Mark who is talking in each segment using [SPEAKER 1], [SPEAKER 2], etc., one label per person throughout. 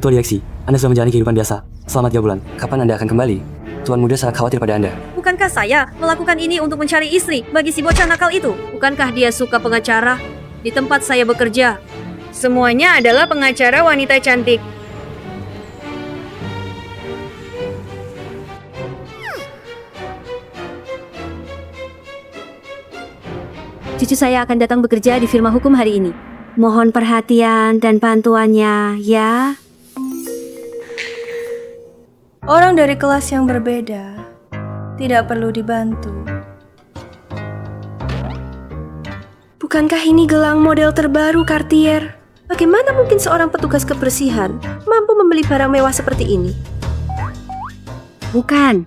[SPEAKER 1] Ketua Direksi, Anda sudah menjalani kehidupan biasa selama 3 bulan. Kapan Anda akan kembali? Tuan Muda sangat khawatir pada Anda.
[SPEAKER 2] Bukankah saya melakukan ini untuk mencari istri bagi si bocah nakal itu? Bukankah dia suka pengacara di tempat saya bekerja? Semuanya adalah pengacara wanita cantik. Cucu saya akan datang bekerja di firma hukum hari ini. Mohon perhatian dan bantuannya, ya.
[SPEAKER 3] Orang dari kelas yang berbeda tidak perlu dibantu. Bukankah ini gelang model terbaru Cartier? Bagaimana mungkin seorang petugas kebersihan mampu membeli barang mewah seperti ini?
[SPEAKER 2] Bukan.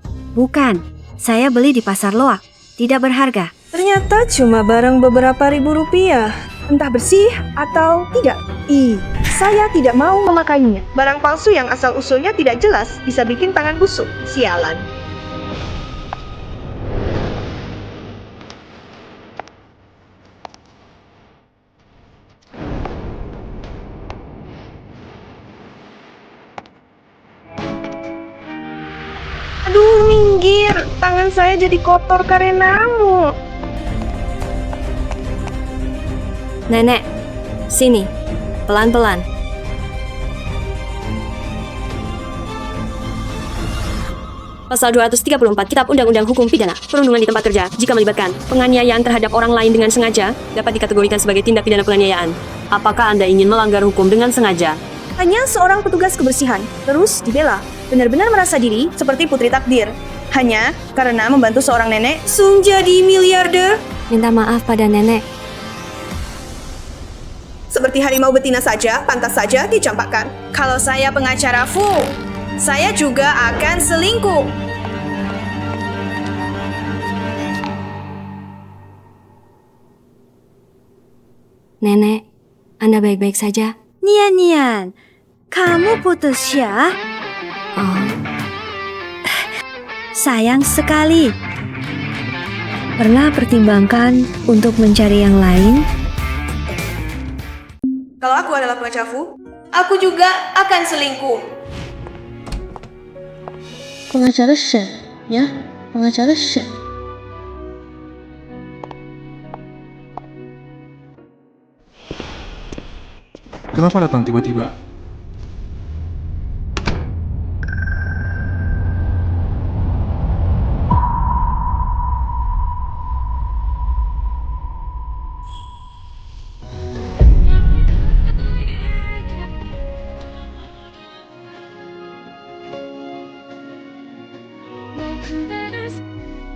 [SPEAKER 2] Saya beli di pasar loak. Tidak berharga.
[SPEAKER 3] Ternyata cuma barang beberapa ribu rupiah. Entah bersih atau tidak. Saya tidak mau memakainya. Barang palsu yang asal-usulnya tidak jelas bisa bikin tangan busuk. Sialan. Aduh, minggir. Tangan saya jadi kotor karenamu.
[SPEAKER 2] Nenek, sini. Pelan-pelan. Pasal 234 Kitab Undang-Undang Hukum Pidana, perundungan di tempat kerja jika melibatkan penganiayaan terhadap orang lain dengan sengaja dapat dikategorikan sebagai tindak pidana penganiayaan. Apakah Anda ingin melanggar hukum dengan sengaja?
[SPEAKER 3] Hanya seorang petugas kebersihan, terus dibela. Benar-benar merasa diri seperti putri takdir. Hanya karena membantu seorang nenek sung jadi miliarder.
[SPEAKER 2] Minta maaf pada nenek.
[SPEAKER 3] Seperti harimau betina saja, pantas saja dicampakkan. Kalau saya pengacara Fu, saya juga akan selingkuh.
[SPEAKER 2] Nenek, Anda baik-baik saja?
[SPEAKER 3] Nian, kamu putus ya?
[SPEAKER 2] Oh,
[SPEAKER 3] Sayang sekali. Pernah pertimbangkan untuk mencari yang lain? Kalau aku adalah pengacara Fu, aku juga akan selingkuh.
[SPEAKER 4] Pengacara Shen, ya, pengacara Shen.
[SPEAKER 5] Kenapa datang tiba-tiba?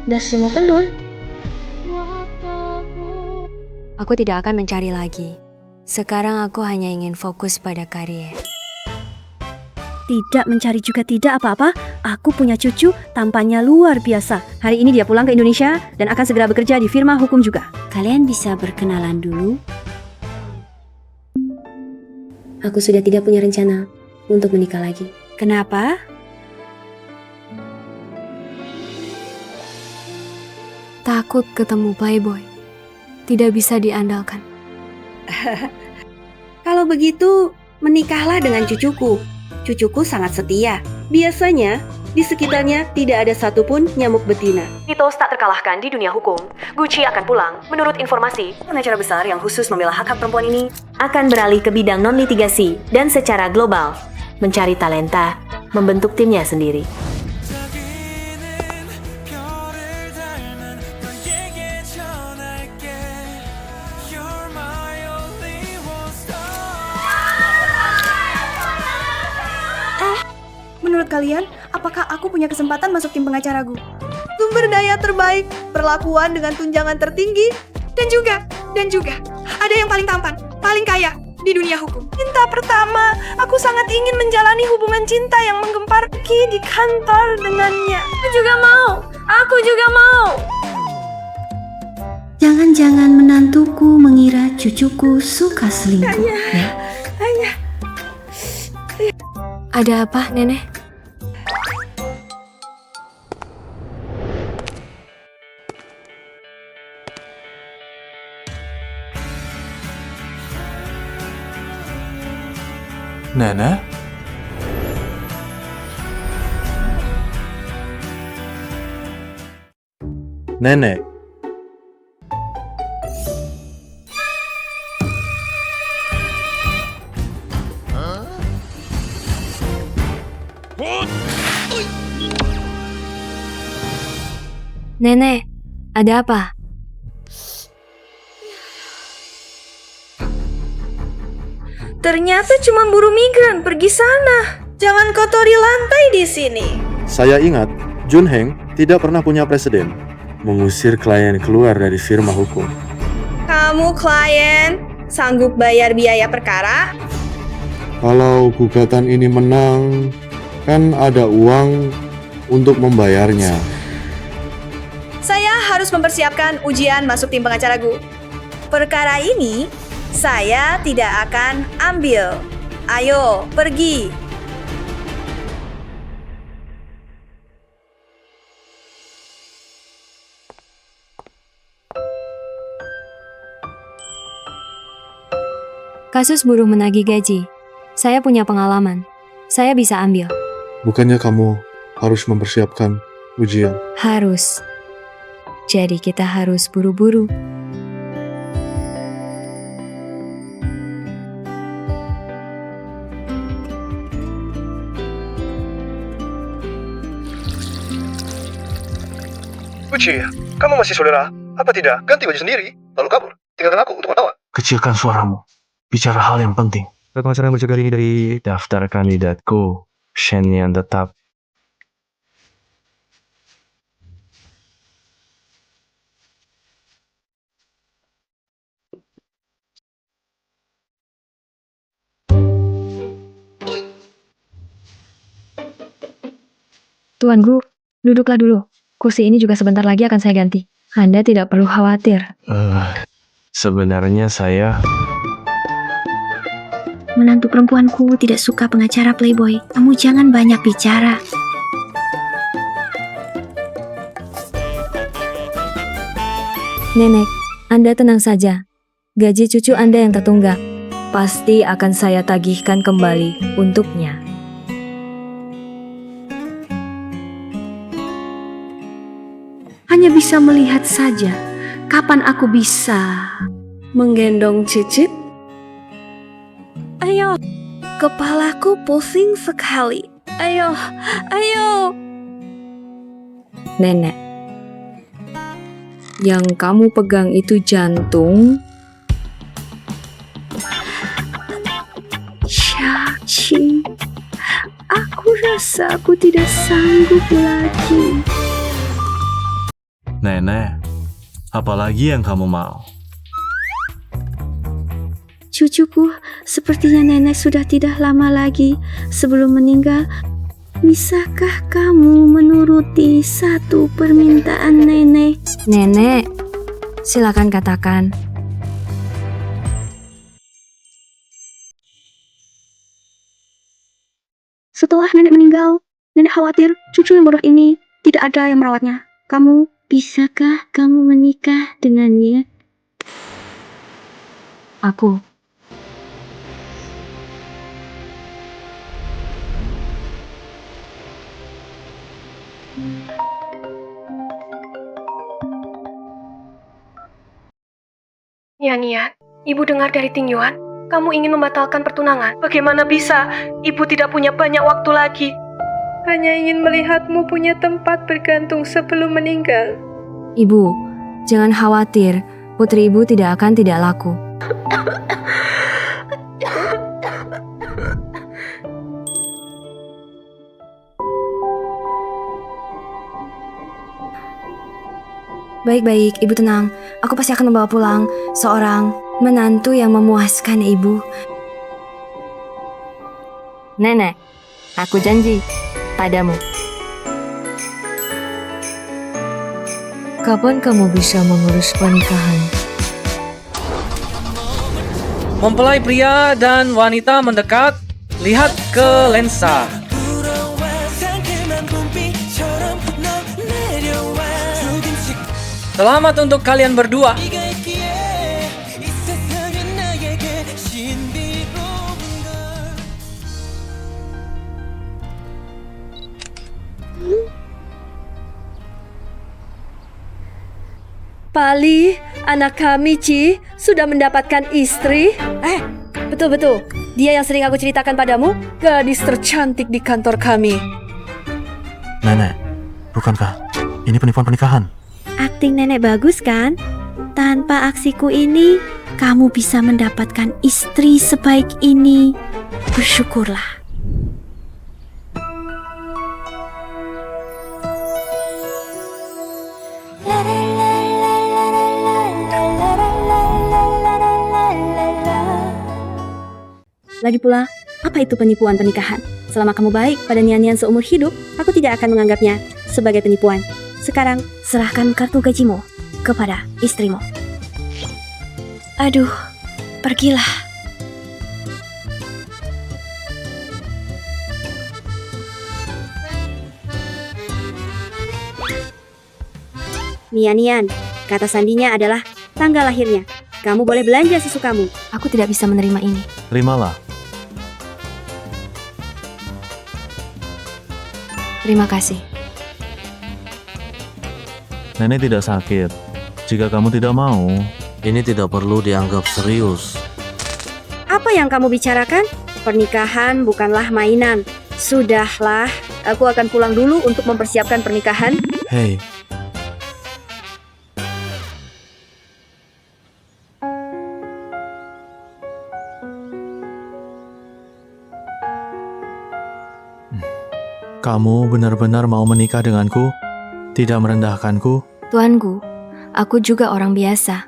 [SPEAKER 4] Dasi mau keluar?
[SPEAKER 2] aku tidak akan mencari lagi. Sekarang aku hanya ingin fokus pada karier.
[SPEAKER 3] Tidak mencari juga tidak apa-apa. Aku punya cucu, tampannya luar biasa. Hari ini dia pulang ke Indonesia dan akan segera bekerja di firma hukum juga.
[SPEAKER 2] Kalian bisa berkenalan dulu? Aku sudah tidak punya rencana untuk menikah lagi.
[SPEAKER 3] Kenapa?
[SPEAKER 2] Takut ketemu playboy. Tidak bisa diandalkan.
[SPEAKER 3] Kalau begitu, menikahlah dengan cucuku. Cucuku sangat setia. Biasanya, di sekitarnya tidak ada satupun nyamuk betina.
[SPEAKER 6] Mitos tak terkalahkan di dunia hukum. Gucci akan pulang. Menurut informasi, pengacara besar yang khusus membela hak-hak perempuan ini akan beralih ke bidang non-litigasi dan secara global mencari talenta, membentuk timnya sendiri.
[SPEAKER 3] Menurut kalian, apakah aku punya kesempatan masuk tim pengacaraku? Sumber daya terbaik, perlakuan dengan tunjangan tertinggi, dan juga ada yang paling tampan, paling kaya di dunia hukum. Cinta pertama, aku sangat ingin menjalani hubungan cinta yang menggempar di kantor dengannya. Aku juga mau.
[SPEAKER 7] Jangan-jangan menantuku mengira cucuku suka selingkuh.
[SPEAKER 3] Ayah.
[SPEAKER 2] Ada apa, Nenek?
[SPEAKER 5] Nana?
[SPEAKER 8] Nenek.
[SPEAKER 2] Nenek, ada apa?
[SPEAKER 3] Ternyata cuma buruh migran pergi sana. Jangan kotori lantai di sini.
[SPEAKER 8] Saya ingat, Jun Heng tidak pernah punya presiden. Mengusir klien keluar dari firma hukum.
[SPEAKER 3] Kamu klien sanggup bayar biaya perkara?
[SPEAKER 8] Kalau gugatan ini menang, kan ada uang untuk membayarnya.
[SPEAKER 3] Saya harus mempersiapkan ujian masuk tim pengacara Gu. Perkara ini saya tidak akan ambil. Ayo, pergi.
[SPEAKER 2] Kasus buruh menagih gaji. Saya punya pengalaman. Saya bisa ambil.
[SPEAKER 8] Bukannya kamu harus mempersiapkan ujian?
[SPEAKER 2] Harus. Jadi kita harus buru-buru.
[SPEAKER 9] Uci, kamu masih saudara? Apa tidak? Ganti baju sendiri, lalu kabur. Tinggalkan aku untuk ketawa.
[SPEAKER 10] Kecilkan suaramu. Bicara hal yang penting.
[SPEAKER 5] Pengacara yang berjaga ini dari
[SPEAKER 10] Daftar kandidatku. Shen yang tetap.
[SPEAKER 2] Tuan Gu, duduklah dulu. Kursi ini juga sebentar lagi akan saya ganti. Anda tidak perlu khawatir.
[SPEAKER 10] Sebenarnya saya...
[SPEAKER 7] Menantu perempuanku tidak suka pengacara playboy. Kamu jangan banyak bicara.
[SPEAKER 2] Nenek, Anda tenang saja. Gaji cucu Anda yang tertunggak pasti akan saya tagihkan kembali untuknya.
[SPEAKER 7] Hanya bisa melihat saja. Kapan aku bisa menggendong Cicit?
[SPEAKER 3] Ayo, kepalaku pusing sekali. Ayo, ayo.
[SPEAKER 2] Nenek, yang kamu pegang itu jantung.
[SPEAKER 7] Shachi, aku rasa aku tidak sanggup lagi.
[SPEAKER 10] Nenek, apalagi yang kamu mau?
[SPEAKER 7] Cucuku, sepertinya nenek sudah tidak lama lagi sebelum meninggal. Bisakah kamu menuruti satu permintaan nenek?
[SPEAKER 2] Nenek, silakan katakan.
[SPEAKER 7] Setelah nenek meninggal, nenek khawatir cucu yang bodoh ini tidak ada yang merawatnya. Bisakah kamu menikah dengannya?
[SPEAKER 2] Aku.
[SPEAKER 3] Ya Niat, Ibu dengar dari Ting Yuan, kamu ingin membatalkan pertunangan. Bagaimana bisa? Ibu tidak punya banyak waktu lagi. Hanya ingin melihatmu punya tempat bergantung sebelum meninggal.
[SPEAKER 2] Ibu, jangan khawatir. Putri ibu tidak akan tidak laku. Baik-baik, ibu tenang. Aku pasti akan membawa pulang seorang menantu yang memuaskan ibu. Nenek, aku janji padamu. Kapan kamu bisa mengurus pernikahan?
[SPEAKER 11] Mempelai pria dan wanita mendekat, lihat ke lensa. Selamat untuk kalian berdua.
[SPEAKER 2] Pali, anak kami, Ci, sudah mendapatkan istri. Betul-betul. Dia yang sering aku ceritakan padamu, gadis tercantik di kantor kami.
[SPEAKER 8] Nenek, bukankah ini penipuan pernikahan?
[SPEAKER 7] Akting nenek bagus kan? Tanpa aksiku ini, kamu bisa mendapatkan istri sebaik ini. Bersyukurlah. Lagi pula, apa itu penipuan pernikahan? Selama kamu baik pada nyanyian seumur hidup, aku tidak akan menganggapnya sebagai penipuan. Sekarang, serahkan kartu gajimu kepada istrimu. Aduh, pergilah. Nian, kata sandinya adalah tanggal lahirnya. Kamu boleh belanja sesukamu. Aku tidak bisa menerima ini.
[SPEAKER 10] Terimalah.
[SPEAKER 7] Terima kasih.
[SPEAKER 10] Nenek tidak sakit. Jika kamu tidak mau,
[SPEAKER 8] Ini tidak perlu dianggap serius.
[SPEAKER 7] Apa yang kamu bicarakan? Pernikahan bukanlah mainan. Sudahlah, aku akan pulang dulu untuk mempersiapkan pernikahan.
[SPEAKER 8] Hei, kamu benar-benar mau menikah denganku? Tidak merendahkanku?
[SPEAKER 7] Tuanku, aku juga orang biasa.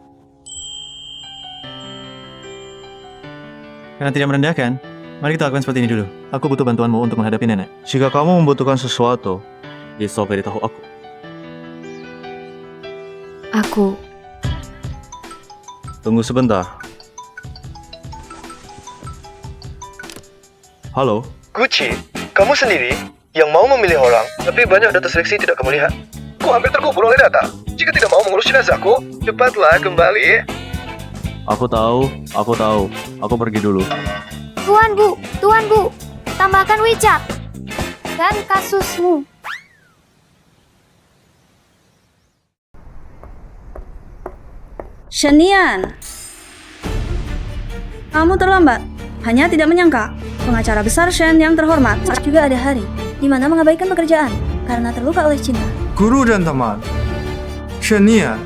[SPEAKER 5] Karena tidak merendahkan, mari kita lakukan seperti ini dulu. Aku butuh bantuanmu untuk menghadapi nenek. Jika kamu membutuhkan sesuatu, bisa beritahu aku.
[SPEAKER 7] Aku
[SPEAKER 5] Tunggu sebentar. Halo?
[SPEAKER 9] Gucci, kamu sendiri yang mau memilih orang, tapi banyak data seleksi tidak kamu lihat. Ku hampir terkubur oleh data. Jika tidak mau mengurus jenazahku, cepatlah kembali.
[SPEAKER 10] aku tahu. Aku pergi dulu.
[SPEAKER 7] Tuan Bu, tambahkan WeChat dan kasusmu.
[SPEAKER 3] Shenian, kamu terlambat. Hanya tidak menyangka, pengacara besar Shen yang terhormat saat juga ada hari di mana mengabaikan pekerjaan karena terluka oleh cinta.
[SPEAKER 5] Guru dan teman. Shenia,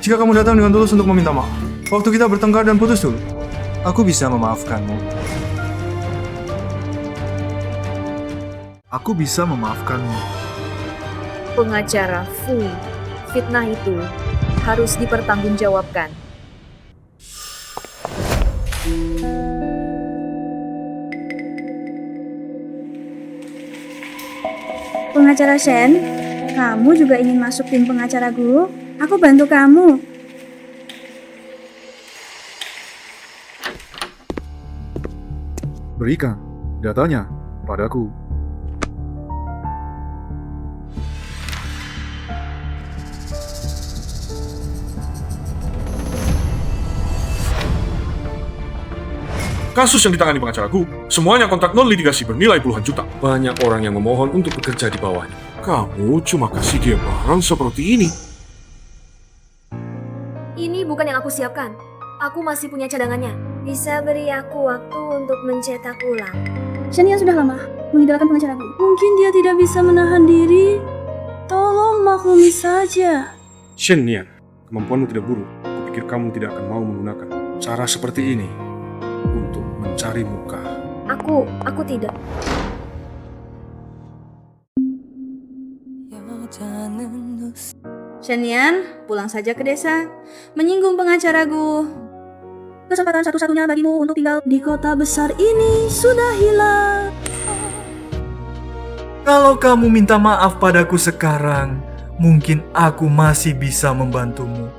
[SPEAKER 5] jika kamu datang dengan tulus untuk meminta maaf, waktu kita bertengkar dan putus dulu, aku bisa memaafkanmu. Aku bisa memaafkanmu.
[SPEAKER 6] Pengacara Fu, fitnah itu harus dipertanggungjawabkan.
[SPEAKER 3] Pengacara Shen, kamu juga ingin masuk tim pengacara Gu? Aku bantu kamu.
[SPEAKER 5] Berikan datanya padaku.
[SPEAKER 12] Kasus yang ditangani pengacaraku, semuanya kontrak non-litigasi bernilai puluhan juta. Banyak orang yang memohon untuk bekerja di bawahnya. Kamu cuma kasih dia barang seperti ini.
[SPEAKER 6] Ini bukan yang aku siapkan. Aku masih punya cadangannya. Bisa beri aku waktu untuk mencetak ulang.
[SPEAKER 3] Shenian sudah lama mengidolakan pengacara Gu. Mungkin dia tidak bisa menahan diri. Tolong maklumi saja.
[SPEAKER 12] Shenian, kemampuanmu tidak buruk. Kupikir kamu tidak akan mau menggunakan cara seperti ini untuk mencari muka.
[SPEAKER 6] Aku tidak.
[SPEAKER 3] Shenian, pulang saja ke desa. Menyinggung pengacara Gu. Kesempatan satu-satunya bagimu untuk tinggal di kota besar ini sudah hilang.
[SPEAKER 5] Kalau kamu minta maaf padaku sekarang, mungkin aku masih bisa membantumu.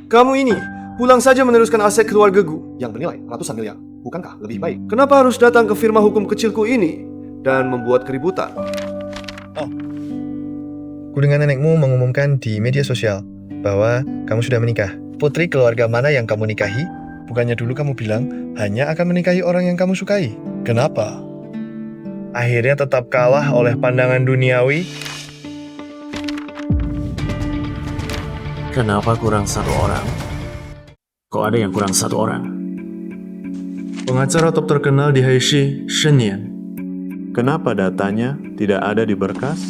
[SPEAKER 9] Kamu ini pulang saja meneruskan aset keluarga Gu yang bernilai ratusan miliar. Bukankah lebih baik? Kenapa harus datang ke firma hukum kecilku ini dan membuat keributan?
[SPEAKER 13] Ku dengan nenekmu mengumumkan di media sosial
[SPEAKER 9] bahwa kamu sudah menikah. Putri keluarga mana yang kamu nikahi? Bukannya dulu kamu bilang hanya akan menikahi orang yang kamu sukai. Kenapa? Akhirnya tetap kalah oleh pandangan duniawi.
[SPEAKER 8] Kenapa kurang satu orang? Kok ada yang kurang satu orang?
[SPEAKER 5] Pengacara top terkenal di Haishi, Shen Nian.
[SPEAKER 8] Kenapa datanya tidak ada di berkas?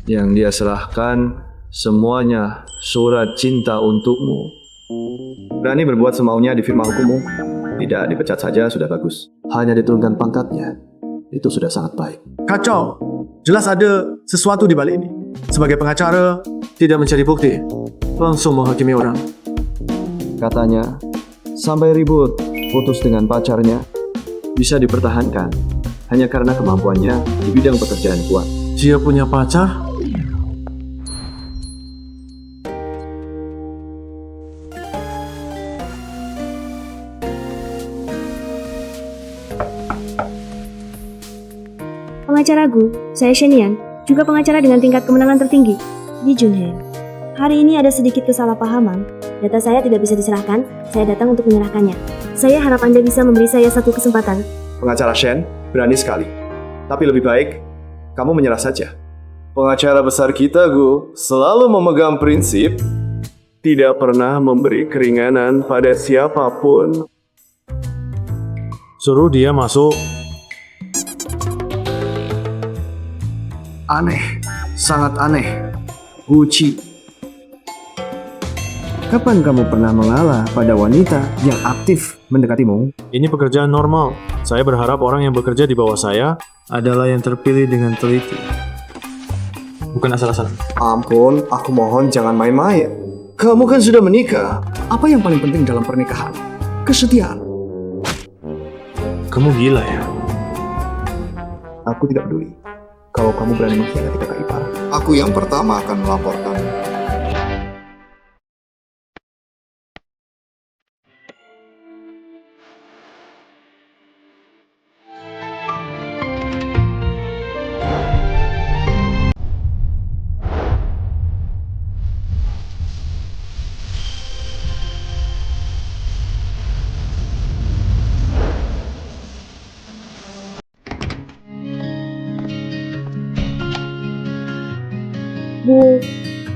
[SPEAKER 10] Yang dia serahkan semuanya surat cinta untukmu. Berani berbuat semaunya di firma hukummu. Tidak dipecat saja sudah bagus. Hanya diturunkan pangkatnya, itu sudah sangat baik.
[SPEAKER 5] Kacau. Jelas ada sesuatu di balik ini. Sebagai pengacara, tidak mencari bukti, langsung menghakimi orang.
[SPEAKER 10] Katanya, sampai ribut, putus dengan pacarnya, bisa dipertahankan hanya karena kemampuannya di bidang pekerjaan kuat.
[SPEAKER 5] Dia punya pacar?
[SPEAKER 7] Pengacara Gu, saya Shenian, juga pengacara dengan tingkat kemenangan tertinggi di Junheng. Hari ini ada sedikit kesalahpahaman. Data saya tidak bisa diserahkan, saya datang untuk menyerahkannya. Saya harap Anda bisa memberi saya satu kesempatan.
[SPEAKER 10] Pengacara Shen, berani sekali. Tapi lebih baik, kamu menyerah saja. Pengacara besar kita, Gu, selalu memegang prinsip tidak pernah memberi keringanan pada siapapun.
[SPEAKER 8] Suruh dia masuk.
[SPEAKER 10] Aneh, sangat aneh. Guci. Kapan kamu pernah mengalah pada wanita yang aktif mendekatimu?
[SPEAKER 8] Ini pekerjaan normal. Saya berharap orang yang bekerja di bawah saya adalah yang terpilih dengan teliti. Bukan asal-asalan.
[SPEAKER 10] Ampun, aku mohon jangan main-main. Kamu kan sudah menikah. Apa yang paling penting dalam pernikahan? Kesetiaan.
[SPEAKER 8] Kamu gila ya?
[SPEAKER 10] Aku tidak peduli. Kalau kamu berani mengkhianati kakak ipar, aku yang pertama akan melaporkan.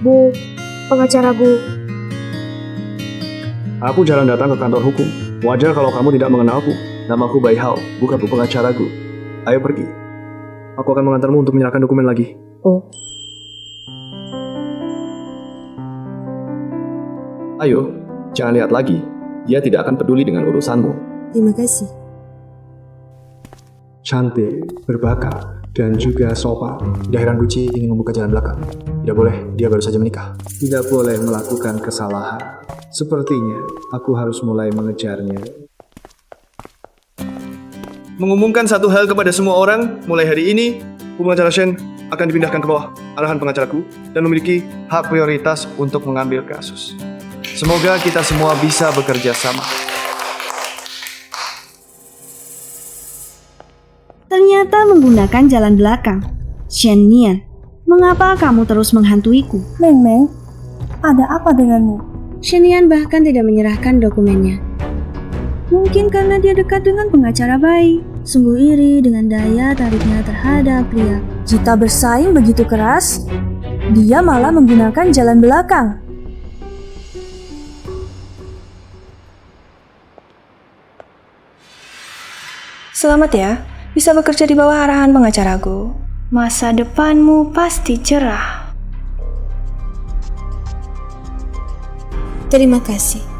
[SPEAKER 7] Bu, pengacara Bu.
[SPEAKER 10] Aku jarang datang ke kantor hukum. Wajar kalau kamu tidak mengenalku. Namaku Bai Hao, bukan bu pengacaraku. Ayo pergi. Aku akan mengantarmu untuk menyerahkan dokumen lagi.
[SPEAKER 7] Oh.
[SPEAKER 10] Ayo, jangan lihat lagi. Dia tidak akan peduli dengan urusanmu.
[SPEAKER 7] Terima kasih.
[SPEAKER 10] Cantik, berbakat, dan juga sopan. Tidak heran Gucci ingin membuka jalan belakang. Tidak boleh, dia baru saja menikah. Tidak boleh melakukan kesalahan. Sepertinya aku harus mulai mengejarnya. Mengumumkan satu hal kepada semua orang, mulai hari ini, pengacara Shen akan dipindahkan ke bawah arahan pengacaraku dan memiliki hak prioritas untuk mengambil kasus. Semoga kita semua bisa bekerja sama.
[SPEAKER 7] Ternyata menggunakan jalan belakang. Shen Nian, mengapa kamu terus menghantuiku?
[SPEAKER 3] Meng, ada apa denganmu?
[SPEAKER 7] Shen Nian bahkan tidak menyerahkan dokumennya. Mungkin karena dia dekat dengan pengacara Bai. Sungguh iri dengan daya tariknya terhadap pria.
[SPEAKER 3] Jika bersaing begitu keras, dia malah menggunakan jalan belakang. Selamat ya, bisa bekerja di bawah arahan pengacaraku. Masa depanmu pasti cerah. Terima kasih.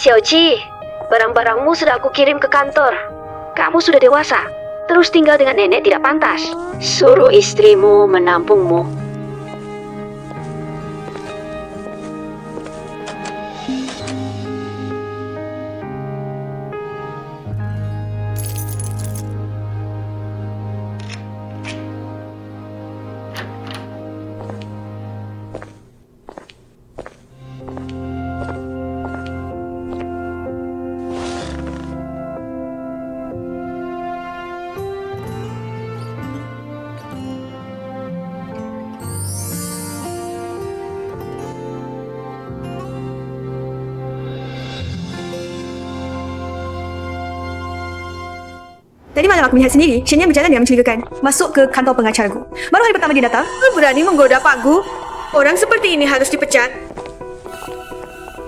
[SPEAKER 7] Xiaoqi, barang-barangmu sudah aku kirim ke kantor. Kamu sudah dewasa. Terus tinggal dengan nenek tidak pantas. Suruh istrimu menampungmu.
[SPEAKER 3] Tadi malam aku melihat sendiri, Shen Yan berjalan dengan mencurigakan masuk ke kantor pengacaraku. Baru hari pertama dia datang, berani menggoda Pak Gu. Orang seperti ini harus dipecat.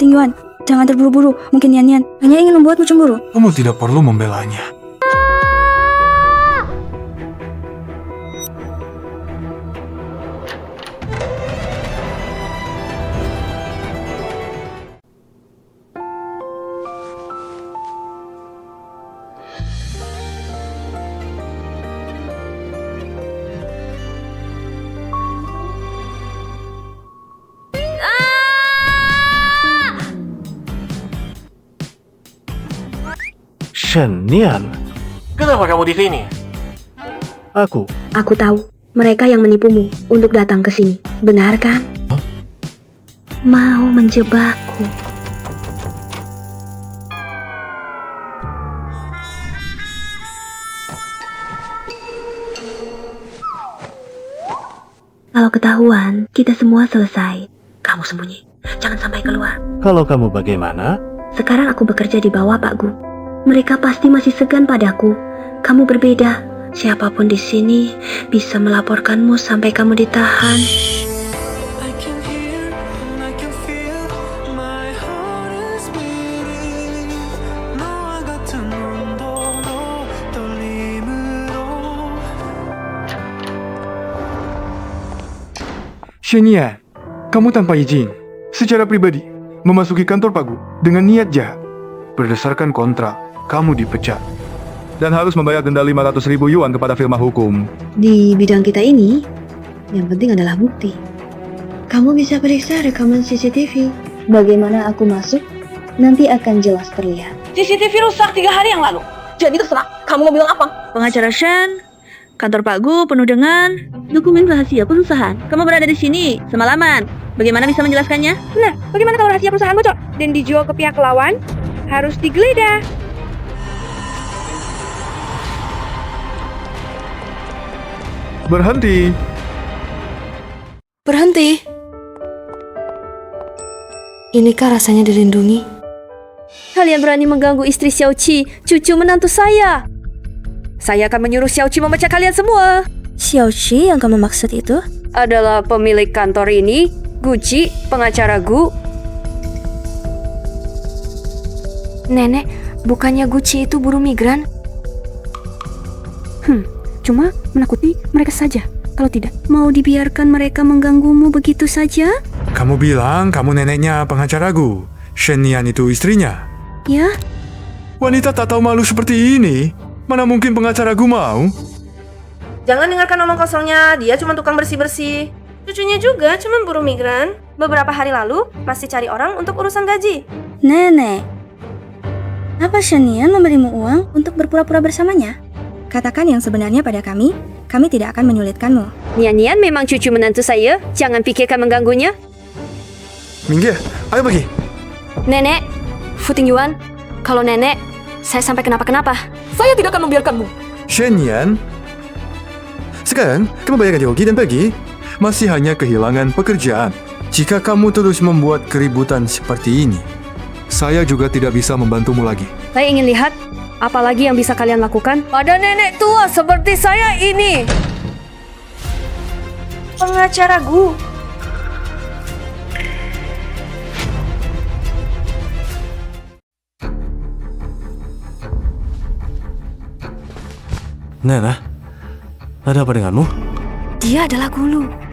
[SPEAKER 7] Ting Yuan, jangan terburu-buru. Mungkin Nian Nian hanya ingin membuatmu cemburu.
[SPEAKER 5] Kamu tidak perlu membelanya.
[SPEAKER 9] Shen Yan,
[SPEAKER 11] Kenapa kamu di sini?
[SPEAKER 9] aku.
[SPEAKER 7] Aku tahu, mereka yang menipumu untuk datang ke sini. Benar kan? Mau menjebakku. Kalau ketahuan, kita semua selesai. Kamu sembunyi. Jangan sampai keluar.
[SPEAKER 9] Kalau kamu bagaimana?
[SPEAKER 7] Sekarang aku bekerja di bawah Pak Gu. Mereka pasti masih segan padaku. Kamu berbeda. Siapapun di sini bisa melaporkanmu sampai kamu ditahan.
[SPEAKER 5] Shen Yan, kamu tanpa izin, secara pribadi, memasuki kantor Pak Gu dengan niat jahat. Berdasarkan kontrak, kamu dipecat. Dan harus membayar denda 500.000 yuan kepada firma hukum.
[SPEAKER 7] Di bidang kita ini, yang penting adalah bukti. Kamu bisa periksa rekaman CCTV. Bagaimana aku masuk, nanti akan jelas terlihat.
[SPEAKER 13] CCTV rusak 3 hari yang lalu. Jadi terserah, kamu mau bilang apa? Pengacara Shen, kantor Pak Gu penuh dengan dokumen rahasia perusahaan. Kamu berada di sini semalaman. Bagaimana bisa menjelaskannya?
[SPEAKER 3] Nah, bagaimana kalau rahasia perusahaan bocor dan dijual ke pihak lawan? Harus digeledah.
[SPEAKER 5] Berhenti.
[SPEAKER 14] Berhenti. Inikah rasanya dilindungi?
[SPEAKER 2] Kalian berani mengganggu istri Xiaoqi, cucu menantu saya. Saya akan menyuruh Xiaoqi memecah kalian semua.
[SPEAKER 7] Xiaoqi yang kamu maksud itu?
[SPEAKER 2] Adalah pemilik kantor ini, Guci, pengacara Gu.
[SPEAKER 14] Nenek, bukannya Guci itu buruh migran?
[SPEAKER 7] Cuma menakuti mereka saja. Kalau tidak, mau dibiarkan mereka mengganggumu begitu saja?
[SPEAKER 5] Kamu bilang kamu neneknya pengacara Gu. Shen Yan itu istrinya.
[SPEAKER 7] Ya?
[SPEAKER 5] Wanita tak tahu malu seperti ini. Mana mungkin pengacara Gu mau?
[SPEAKER 3] Jangan dengarkan omong kosongnya, dia cuma tukang bersih-bersih. Cucunya juga cuma buruh migran. Beberapa hari lalu masih cari orang untuk urusan gaji.
[SPEAKER 7] Nenek, apa Shen Yan memberimu uang untuk berpura-pura bersamanya? Katakan yang sebenarnya pada kami tidak akan menyulitkanmu.
[SPEAKER 2] Nian memang cucu menantu saya, jangan pikirkan mengganggunya.
[SPEAKER 5] Minggir, ayo pergi.
[SPEAKER 14] Nenek, Futing Yuan, kalau nenek, saya sampai kenapa-kenapa.
[SPEAKER 13] Saya tidak akan membiarkanmu.
[SPEAKER 5] Shen Yan, sekarang kamu bayar gaji rugi dan pergi. Masih hanya kehilangan pekerjaan. Jika kamu terus membuat keributan seperti ini, saya juga tidak bisa membantumu lagi.
[SPEAKER 2] Saya ingin lihat apa lagi yang bisa kalian lakukan pada nenek tua seperti saya ini.
[SPEAKER 3] Pengacara Gu.
[SPEAKER 9] Nena, ada apa denganmu?
[SPEAKER 14] Dia adalah Gulu.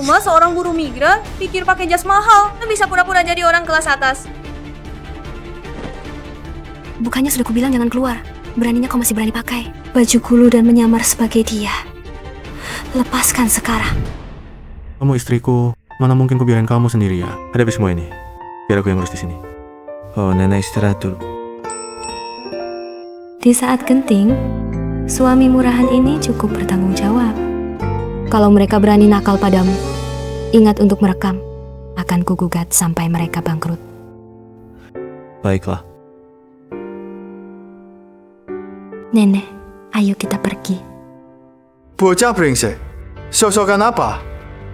[SPEAKER 3] Cuma seorang buruh migran, pikir pakai jas mahal, bisa pura-pura jadi orang kelas atas.
[SPEAKER 14] Bukannya sudah kubilang jangan keluar. Beraninya kau masih berani pakai baju gulu dan menyamar sebagai dia. Lepaskan sekarang.
[SPEAKER 8] Kamu istriku, mana mungkin ku biarin kamu sendiri ya. Hadapi semua ini. Biar aku yang ngurus di sini. Oh, nenek istirahat dulu.
[SPEAKER 14] Di saat genting, suami murahan ini cukup bertanggung jawab. Kalau mereka berani nakal padamu, ingat untuk merekam. Akan kugugat sampai mereka bangkrut.
[SPEAKER 8] Baiklah.
[SPEAKER 14] Nenek, ayo kita pergi.
[SPEAKER 5] Bocah brengsek. Sosokan apa?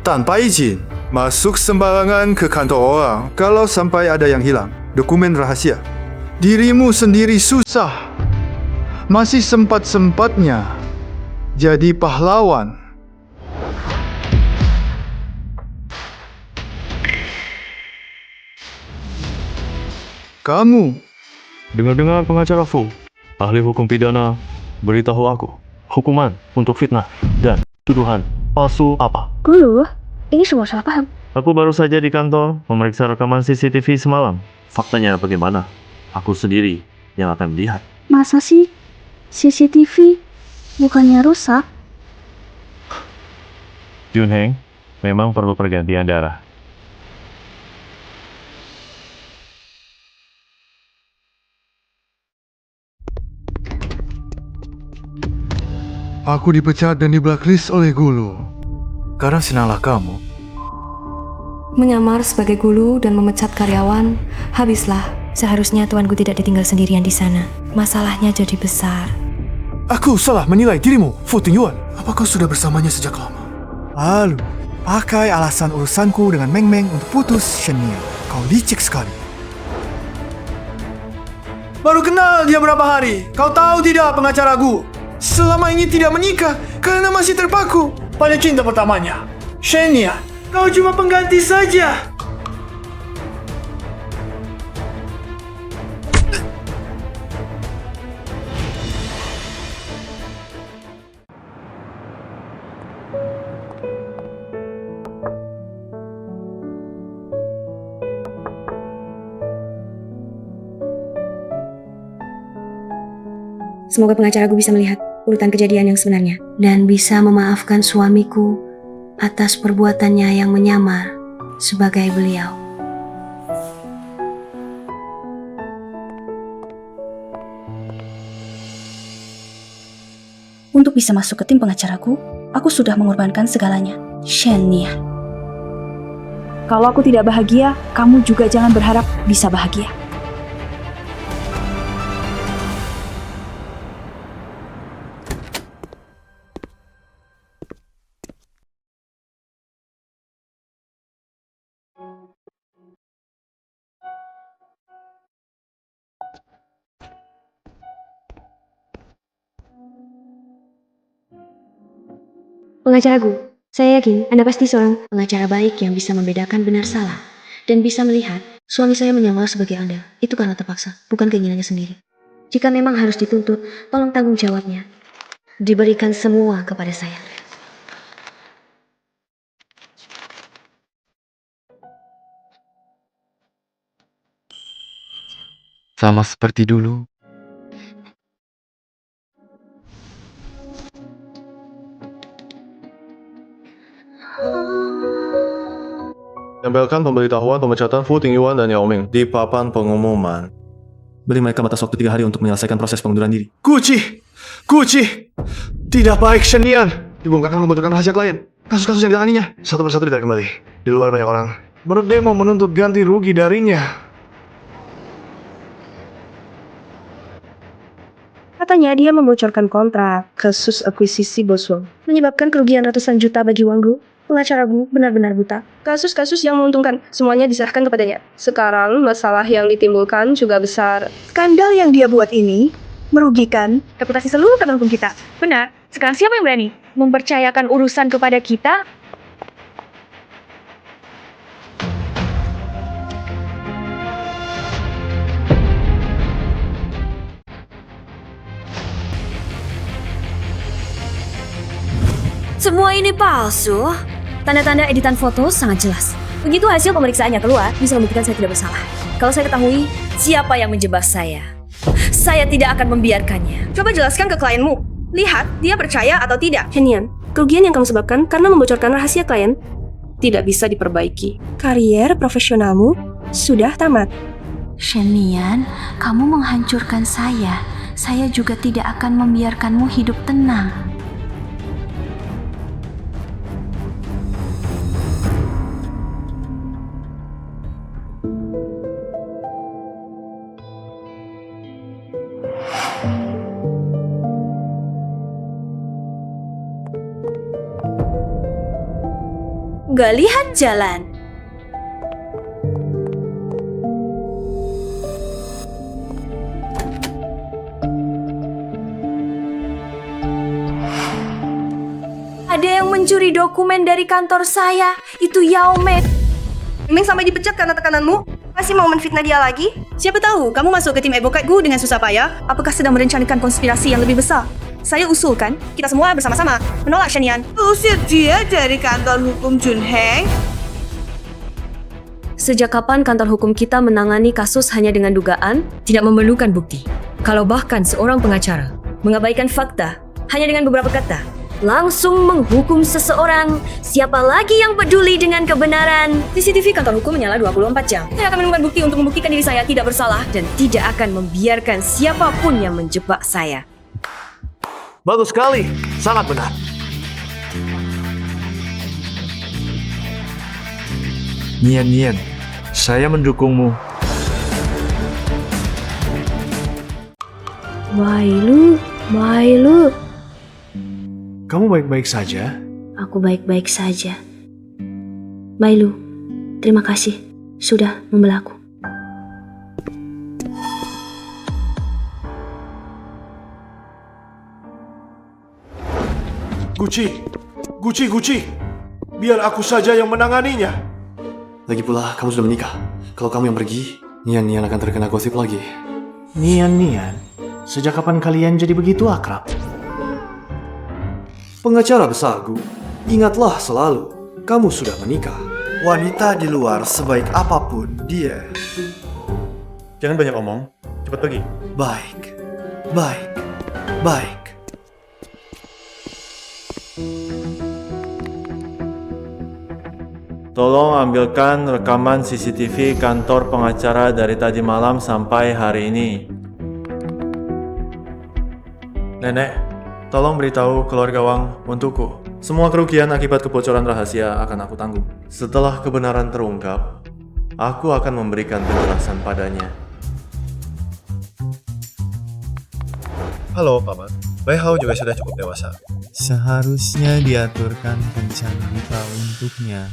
[SPEAKER 5] Tanpa izin, masuk sembarangan ke kantor orang. Kalau sampai ada yang hilang, dokumen rahasia. Dirimu sendiri susah. Masih sempat-sempatnya jadi pahlawan. Kamu.
[SPEAKER 8] Dengar-dengar pengacara Fu, ahli hukum pidana, beritahu aku hukuman untuk fitnah dan tuduhan palsu apa?
[SPEAKER 7] Guru, ini semua salah paham.
[SPEAKER 8] Aku baru saja di kantor memeriksa rekaman CCTV semalam. Faktanya bagaimana? Aku sendiri yang akan melihat.
[SPEAKER 7] Masa sih? CCTV bukannya rusak?
[SPEAKER 8] Junheng, memang perlu pergantian darah.
[SPEAKER 5] Aku dipecat dan di-blacklist oleh Gulu. Karena sinarlah kamu.
[SPEAKER 14] Menyamar sebagai gulu dan memecat karyawan, habislah. Seharusnya tuanku tidak ditinggal sendirian di sana. Masalahnya jadi besar.
[SPEAKER 5] Aku salah menilai dirimu, Fu Tingyuan. Apa kau sudah bersamanya sejak lama? Lalu, pakai alasan urusanku dengan Meng Meng untuk putus Shenya. Kau licik sekali. Baru kenal dia berapa hari. Kau tahu tidak pengacara Gu? Selama ini tidak menikah karena masih terpaku pada cinta pertamanya, Shenya. Kau cuma pengganti saja.
[SPEAKER 7] Semoga pengacaraku bisa melihat urutan kejadian yang sebenarnya dan bisa memaafkan suamiku atas perbuatannya yang menyamar sebagai beliau. Untuk bisa masuk ke tim pengacaraku, aku sudah mengorbankan segalanya. Shenya. Kalau aku tidak bahagia, kamu juga jangan berharap bisa bahagia.
[SPEAKER 15] Pengacara Gu, saya yakin Anda pasti seorang pengacara baik yang bisa membedakan benar salah dan bisa melihat suami saya menyamar sebagai Anda. Itu karena terpaksa, bukan keinginannya sendiri. Jika memang harus dituntut, tolong tanggung jawabnya. Diberikan semua kepada saya.
[SPEAKER 5] Sama seperti dulu.
[SPEAKER 8] Tempelkan pemberitahuan pemecatan Fu Tingyuan dan Yao Ming di papan pengumuman. Beri mereka batas waktu 3 hari untuk menyelesaikan proses pengunduran diri.
[SPEAKER 5] Guci! Tidak baik Shenya. Dibongkarkan membutuhkan rahasia klien. Kasus-kasus yang ditanganinya satu persatu ditarik kembali. Di luar banyak orang berdemo menuntut ganti rugi darinya.
[SPEAKER 7] Katanya dia membocorkan kontrak kasus akuisisi Boswell, menyebabkan kerugian ratusan juta bagi Wanggu. Pengacara Gu benar-benar buta.
[SPEAKER 2] Kasus-kasus yang menguntungkan, semuanya diserahkan kepadanya. Sekarang, masalah yang ditimbulkan juga besar.
[SPEAKER 3] Skandal yang dia buat ini merugikan
[SPEAKER 13] Reputasi seluruh penonton kita. Benar. Sekarang siapa yang berani mempercayakan urusan kepada kita?
[SPEAKER 14] Semua ini palsu.
[SPEAKER 2] Tanda-tanda editan foto sangat jelas. Begitu hasil pemeriksaannya keluar, bisa membuktikan saya tidak bersalah. Kalau saya ketahui siapa yang menjebak saya tidak akan membiarkannya.
[SPEAKER 3] Coba jelaskan ke klienmu. Lihat, dia percaya atau tidak.
[SPEAKER 2] Henian, kerugian yang kamu sebabkan karena membocorkan rahasia klien tidak bisa diperbaiki.
[SPEAKER 3] Karier profesionalmu sudah tamat.
[SPEAKER 16] Shenian, kamu menghancurkan saya. Saya juga tidak akan membiarkanmu hidup tenang.
[SPEAKER 2] Gak lihat jalan. Ada yang mencuri dokumen dari kantor saya. Itu Yao Meng.
[SPEAKER 3] Meng sampai dipecat karena tekananmu? Masih mau menfitnah dia lagi? Siapa tahu kamu masuk ke tim advocate Gu dengan susah payah? Apakah sedang merencanakan konspirasi yang lebih besar? Saya usulkan kita semua bersama-sama menolak Shenian. Usir dia dari kantor hukum Junheng.
[SPEAKER 2] Sejak kapan kantor hukum kita menangani kasus hanya dengan dugaan, tidak memerlukan bukti? Kalau bahkan seorang pengacara mengabaikan fakta hanya dengan beberapa kata, langsung menghukum seseorang, siapa lagi yang peduli dengan kebenaran? CCTV kantor hukum menyala 24 jam. Saya akan menemukan bukti untuk membuktikan diri saya tidak bersalah dan tidak akan membiarkan siapapun yang menjebak saya.
[SPEAKER 9] Bagus sekali, sangat benar.
[SPEAKER 10] Nian, saya mendukungmu.
[SPEAKER 15] Mailu.
[SPEAKER 9] Kamu baik-baik saja?
[SPEAKER 15] Aku baik-baik saja. Mailu, terima kasih sudah membelaku.
[SPEAKER 12] Gucci. Biar aku saja yang menanganinya.
[SPEAKER 8] Lagi pula, kamu sudah menikah. Kalau kamu yang pergi, Nian akan terkena gosip lagi.
[SPEAKER 9] Nian, sejak kapan kalian jadi begitu akrab?
[SPEAKER 8] Pengacara besar Gu, ingatlah selalu, kamu sudah menikah. Wanita di luar sebaik apapun dia.
[SPEAKER 9] Jangan banyak omong, cepat pergi.
[SPEAKER 8] Baik.
[SPEAKER 17] Tolong ambilkan rekaman CCTV kantor pengacara dari tadi malam sampai hari ini.
[SPEAKER 8] Nenek, tolong beritahu keluarga Wang untukku. Semua kerugian akibat kebocoran rahasia akan aku tanggung. Setelah kebenaran terungkap, aku akan memberikan penjelasan padanya.
[SPEAKER 9] Halo, Paman. Bai Hao juga sudah cukup dewasa.
[SPEAKER 18] Seharusnya diaturkan pencantika untuknya.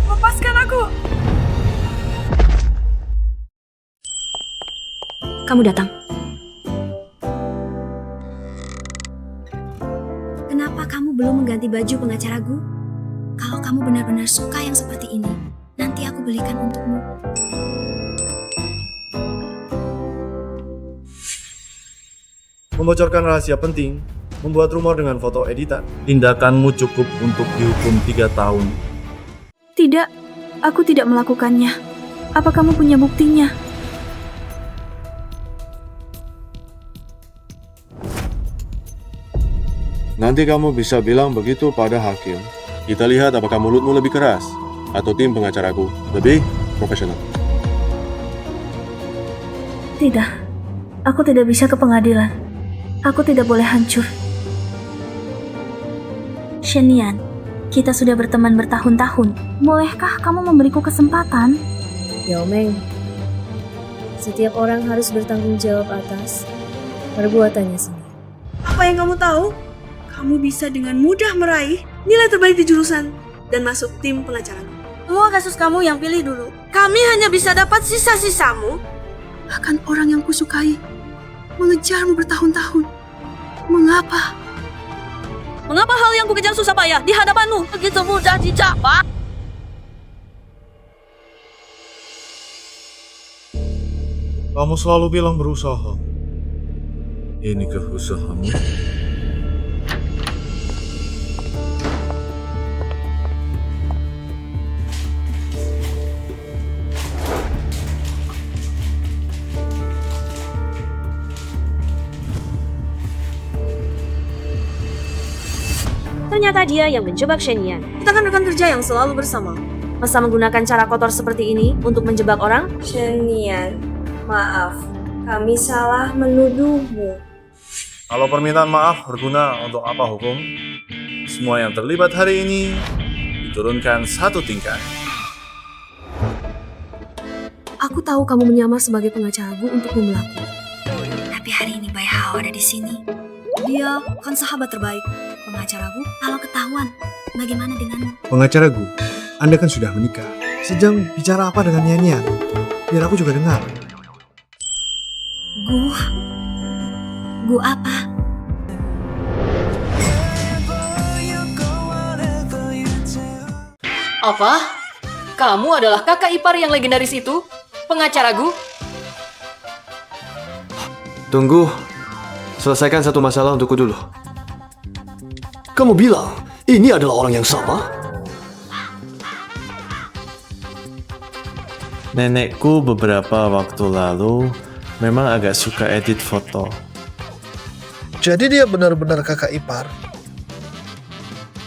[SPEAKER 3] Lepaskan aku!
[SPEAKER 2] Kamu datang. Kenapa kamu belum mengganti baju pengacara Gu? Kalau kamu benar-benar suka yang seperti ini, nanti aku belikan untukmu.
[SPEAKER 9] Membocorkan rahasia penting, membuat rumor dengan foto editan.
[SPEAKER 17] Tindakanmu cukup untuk dihukum 3 tahun.
[SPEAKER 13] Tidak, aku tidak melakukannya. Apa kamu punya buktinya?
[SPEAKER 12] Nanti kamu bisa bilang begitu pada hakim. Kita lihat apakah mulutmu lebih keras atau tim pengacaraku lebih profesional.
[SPEAKER 13] Tidak, aku tidak bisa ke pengadilan. Aku tidak boleh hancur. Shenian, kita sudah berteman bertahun-tahun. Bolehkah kamu memberiku kesempatan?
[SPEAKER 2] Yao Meng, setiap orang harus bertanggung jawab atas perbuatannya sendiri.
[SPEAKER 3] Apa yang kamu tahu? Kamu bisa dengan mudah meraih nilai terbaik di jurusan dan masuk tim pengacara. Semua kasus kamu yang pilih dulu. Kami hanya bisa dapat sisa-sisamu. Bahkan orang yang kusukai mengejarmu bertahun-tahun. Mengapa?
[SPEAKER 13] Mengapa hal yang kukejar susah payah di hadapanmu begitu mudah dicapai?
[SPEAKER 9] Kamu selalu bilang berusaha. Inikah usahamu?
[SPEAKER 2] Ternyata dia yang menjebak Shenian.
[SPEAKER 3] Kita kan rekan kerja yang selalu bersama.
[SPEAKER 2] Masa menggunakan cara kotor seperti ini untuk menjebak orang?
[SPEAKER 3] Shenian, maaf. Kami salah menuduhmu.
[SPEAKER 8] Kalau permintaan maaf berguna untuk apa hukum? Semua yang terlibat hari ini diturunkan 1 tingkat.
[SPEAKER 2] Aku tahu kamu menyamar sebagai pengacaraku untuk membelaku. Tapi hari ini Bai Hao ada di sini. Dia kan sahabat terbaik. Pengacaraku, kalau ketahuan, bagaimana denganmu?
[SPEAKER 9] Pengacara Gu, Anda kan sudah menikah. Sedang bicara apa dengan nyanyian? Biar aku juga dengar.
[SPEAKER 2] Gu apa?
[SPEAKER 19] Apa? Kamu adalah kakak ipar yang legendaris itu? Pengacara Gu?
[SPEAKER 10] Tunggu, selesaikan satu masalah untukku dulu.
[SPEAKER 20] Kamu bilang ini adalah orang yang sama?
[SPEAKER 17] Nenekku beberapa waktu lalu memang agak suka edit foto.
[SPEAKER 9] Jadi dia benar-benar kakak ipar?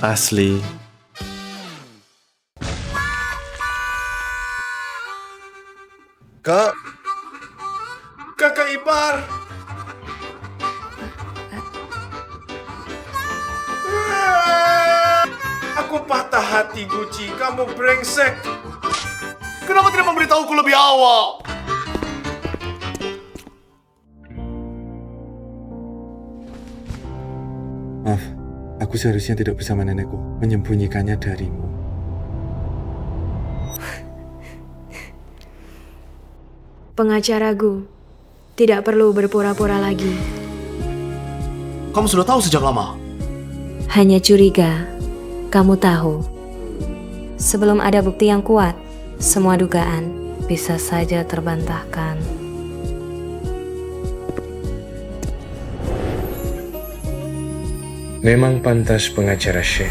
[SPEAKER 17] Asli.
[SPEAKER 9] Kakak ipar. Aku patah hati, Guci. Kamu brengsek. Kenapa tidak memberitahuku lebih awal?
[SPEAKER 8] Maaf, aku seharusnya tidak bersama nenekku, menyembunyikannya darimu.
[SPEAKER 14] Pengacara Gu, tidak perlu berpura-pura lagi.
[SPEAKER 20] Kamu sudah tahu sejak lama?
[SPEAKER 14] Hanya curiga, kamu tahu. Sebelum ada bukti yang kuat, semua dugaan bisa saja terbantahkan.
[SPEAKER 21] Memang pantas pengacara Shen.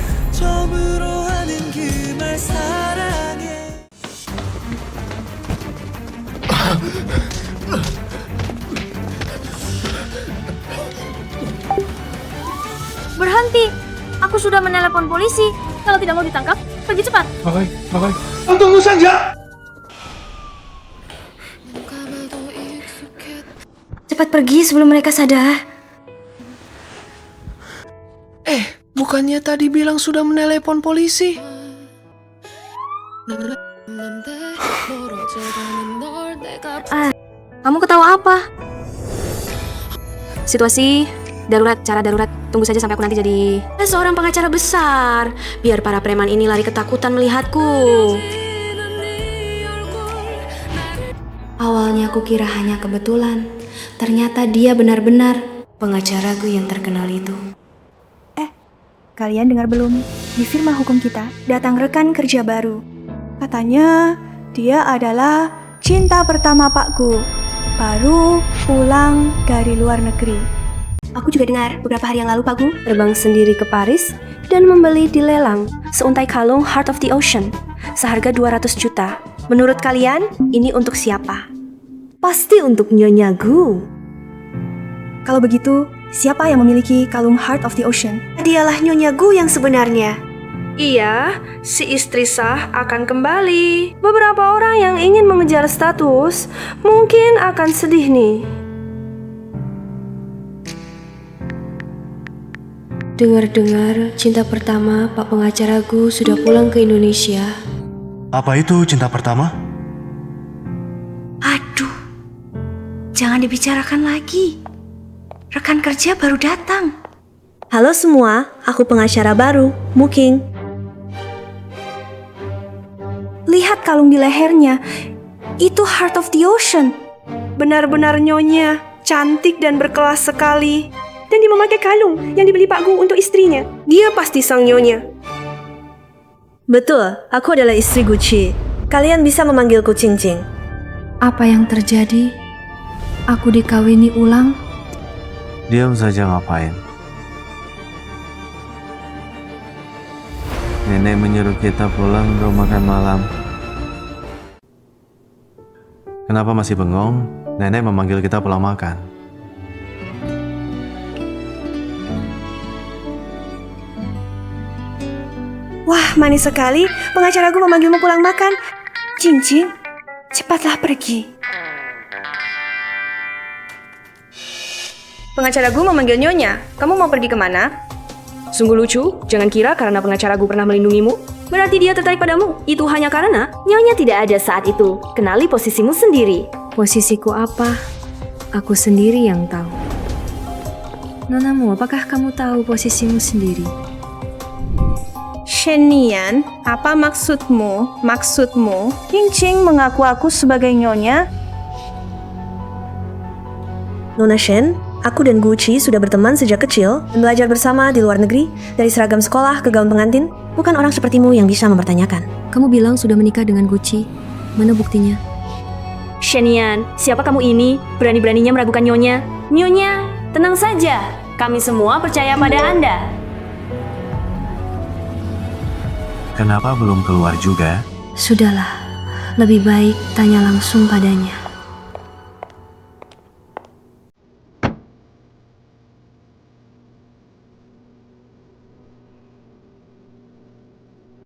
[SPEAKER 7] Berhenti! Aku sudah menelepon polisi. Kalau tidak mau ditangkap, pergi cepat.
[SPEAKER 12] Bye. Tunggu saja!
[SPEAKER 15] Cepat pergi sebelum mereka sadar.
[SPEAKER 22] Bukannya tadi bilang sudah menelepon polisi?
[SPEAKER 2] Kamu ketawa apa? Situasi darurat, cara darurat. Tunggu saja sampai aku nanti jadi seorang pengacara besar. Biar para preman ini lari ketakutan melihatku.
[SPEAKER 14] Awalnya aku kira hanya kebetulan. Ternyata dia benar-benar pengacara Gu yang terkenal itu.
[SPEAKER 3] Kalian dengar belum? Di firma hukum kita datang rekan kerja baru. Katanya dia adalah cinta pertama Pak Gu. Baru pulang dari luar negeri.
[SPEAKER 2] Aku juga dengar beberapa hari yang lalu Pak Gu terbang sendiri ke Paris dan membeli di lelang seuntai kalung Heart of the Ocean seharga 200 juta. Menurut kalian, ini untuk siapa? Pasti untuk Nyonya Gu.
[SPEAKER 3] Kalau begitu, siapa yang memiliki kalung Heart of the Ocean?
[SPEAKER 2] Dialah Nyonya Gu yang sebenarnya. Iya, si istri sah akan kembali. Beberapa orang yang ingin mengejar status mungkin akan sedih nih.
[SPEAKER 14] Dengar-dengar cinta pertama Pak pengacara Gu sudah pulang ke Indonesia.
[SPEAKER 20] Apa itu cinta pertama?
[SPEAKER 2] Aduh, jangan dibicarakan lagi. Rekan kerja baru datang. Halo semua, aku pengacara baru, Muking. Lihat kalung di lehernya. Itu Heart of the Ocean. Benar-benar nyonya, cantik dan berkelas sekali. Dan dia memakai kalung yang dibeli Pak Gu untuk istrinya. Dia pasti sang nyonya. Betul, aku adalah istri Gucci. Kalian bisa memanggilku Cincing.
[SPEAKER 14] Apa yang terjadi? Aku dikawini ulang?
[SPEAKER 17] Diam saja ngapain? Nenek menyuruh kita pulang untuk makan malam. Kenapa masih bengong? Nenek memanggil kita pulang makan.
[SPEAKER 3] Wah, manis sekali. Pengacaraku memanggilmu pulang makan. Cincin, cepatlah pergi. Pengacaraku memanggil Nyonya. Kamu mau pergi kemana?
[SPEAKER 2] Sungguh lucu, jangan kira karena pengacaraku pernah melindungimu, berarti dia tertarik padamu. Itu hanya karena
[SPEAKER 6] Nyonya tidak ada saat itu. Kenali posisimu sendiri.
[SPEAKER 15] Posisiku apa? Aku sendiri yang tahu. Nonamu, apakah kamu tahu posisimu sendiri?
[SPEAKER 3] Shenian, apa maksudmu? Maksudmu, Qingqing mengaku aku sebagai Nyonya?
[SPEAKER 6] Nona Shen, aku dan Gucci sudah berteman sejak kecil dan belajar bersama di luar negeri, dari seragam sekolah ke gaun pengantin. Bukan orang sepertimu yang bisa mempertanyakan.
[SPEAKER 15] Kamu bilang sudah menikah dengan Gucci. Mana buktinya?
[SPEAKER 2] Shenian, siapa kamu ini? Berani-beraninya meragukan Nyonya. Nyonya, tenang saja. Kami semua percaya pada Anda.
[SPEAKER 18] Kenapa belum keluar juga?
[SPEAKER 15] Sudahlah, lebih baik tanya langsung padanya.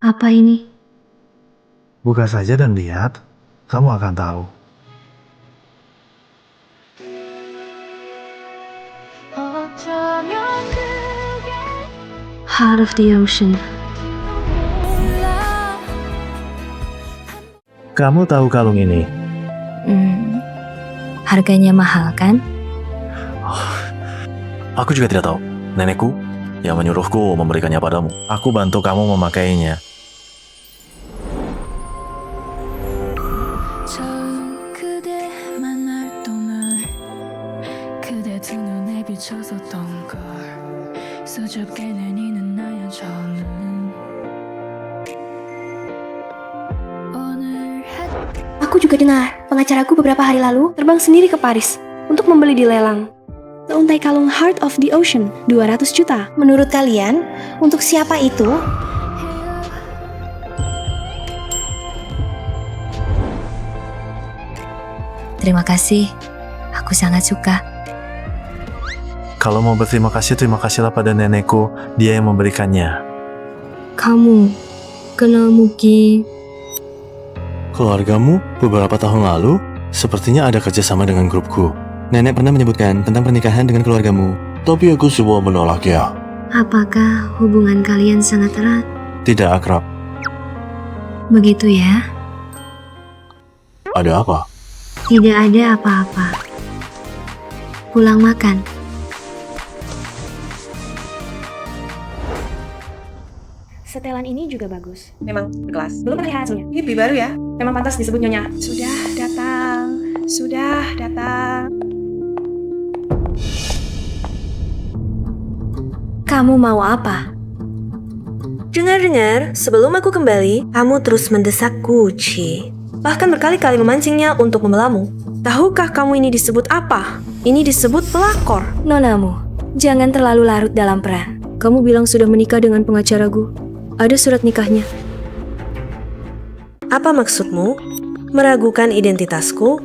[SPEAKER 15] Apa ini?
[SPEAKER 9] Buka saja dan lihat, kamu akan tahu.
[SPEAKER 15] Heart of the Ocean.
[SPEAKER 18] Kamu tahu kalung ini?
[SPEAKER 15] Harganya mahal kan?
[SPEAKER 17] Aku juga tidak tahu. Nenekku yang menyuruhku memberikannya padamu. Aku bantu kamu memakainya.
[SPEAKER 15] Aku juga dengar, pengacaraku beberapa hari lalu terbang sendiri ke Paris untuk membeli di lelang. Seuntai kalung Heart of the Ocean, 200 juta.
[SPEAKER 3] Menurut kalian, untuk siapa itu?
[SPEAKER 15] Terima kasih, aku sangat suka.
[SPEAKER 17] Kalau mau berterima kasih, terima kasihlah pada nenekku. Dia yang memberikannya.
[SPEAKER 15] Kamu kenal Muki?
[SPEAKER 8] Keluargamu beberapa tahun lalu sepertinya ada kerjasama dengan grupku. Nenek pernah menyebutkan tentang pernikahan dengan keluargamu, tapi aku semua menolaknya.
[SPEAKER 15] Apakah hubungan kalian sangat erat?
[SPEAKER 8] Tidak akrab.
[SPEAKER 15] Begitu ya?
[SPEAKER 8] Ada apa?
[SPEAKER 15] Tidak ada apa-apa. Pulang makan. Setelan ini juga bagus.
[SPEAKER 3] Memang berkelas.
[SPEAKER 2] Belum terlihat hasilnya.
[SPEAKER 3] Ini lebih baru ya?
[SPEAKER 2] Memang pantas disebut Nyonya.
[SPEAKER 3] Sudah datang. Sudah datang.
[SPEAKER 6] Kamu mau apa? Dengar-dengar, sebelum aku kembali, kamu terus mendesak Gucci. Bahkan berkali-kali memancingnya untuk membelamu. Tahukah kamu ini disebut apa? Ini disebut pelakor.
[SPEAKER 15] Nonamu, jangan terlalu larut dalam peran. Kamu bilang sudah menikah dengan pengacaraku. Ada surat nikahnya.
[SPEAKER 6] Apa maksudmu? Meragukan identitasku?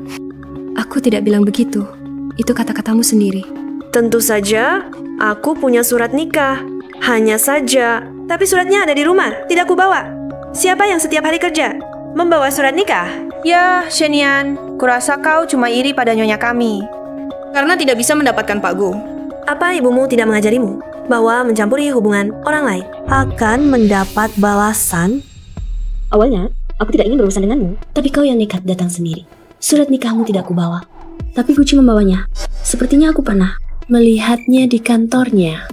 [SPEAKER 15] Aku tidak bilang begitu. Itu kata-katamu sendiri.
[SPEAKER 6] Tentu saja, aku punya surat nikah. Hanya saja, tapi suratnya ada di rumah, tidak kubawa. Siapa yang setiap hari kerja membawa surat nikah?
[SPEAKER 3] Ya, Shenian, kurasa kau cuma iri pada nyonya kami. Karena tidak bisa mendapatkan Pak Gu.
[SPEAKER 6] Apa ibumu tidak mengajarimu bahwa mencampuri hubungan orang lain akan mendapat balasan?
[SPEAKER 15] Awalnya, aku tidak ingin berurusan denganmu, tapi kau yang nekat datang sendiri. Surat nikahmu tidak kubawa, tapi Gucci membawanya. Sepertinya aku pernah melihatnya di kantornya.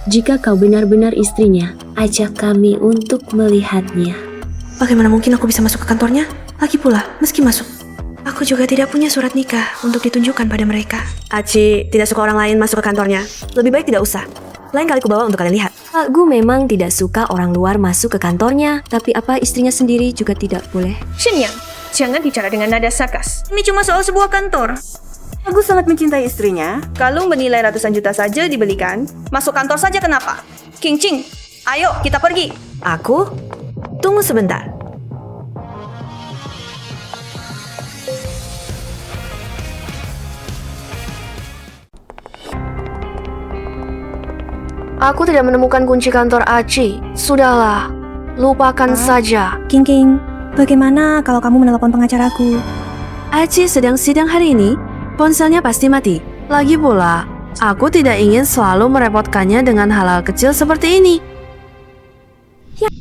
[SPEAKER 15] Jika kau benar-benar istrinya, ajak kami untuk melihatnya.
[SPEAKER 6] Bagaimana mungkin aku bisa masuk ke kantornya? Lagi pula, meski masuk, aku juga tidak punya surat nikah untuk ditunjukkan pada mereka. Aci tidak suka orang lain masuk ke kantornya. Lebih baik tidak usah. Lain kali kubawa untuk kalian lihat.
[SPEAKER 15] Pak Gu memang tidak suka orang luar masuk ke kantornya, tapi apa istrinya sendiri juga tidak boleh.
[SPEAKER 3] Shenyang, jangan bicara dengan nada sarkas. Ini cuma soal sebuah kantor. Aku sangat mencintai istrinya. Kalung bernilai ratusan juta saja dibelikan. Masuk kantor saja kenapa? Qingqing, ayo kita pergi.
[SPEAKER 6] Aku? Tunggu sebentar.
[SPEAKER 1] Aku tidak menemukan kunci kantor Aci. Sudahlah. lupakan saja.
[SPEAKER 3] King, bagaimana kalau kamu menelpon pengacaraku?
[SPEAKER 1] Aci sedang sidang hari ini, ponselnya pasti mati. Lagi pula, aku tidak ingin selalu merepotkannya dengan hal-hal kecil seperti ini.
[SPEAKER 4] Ya,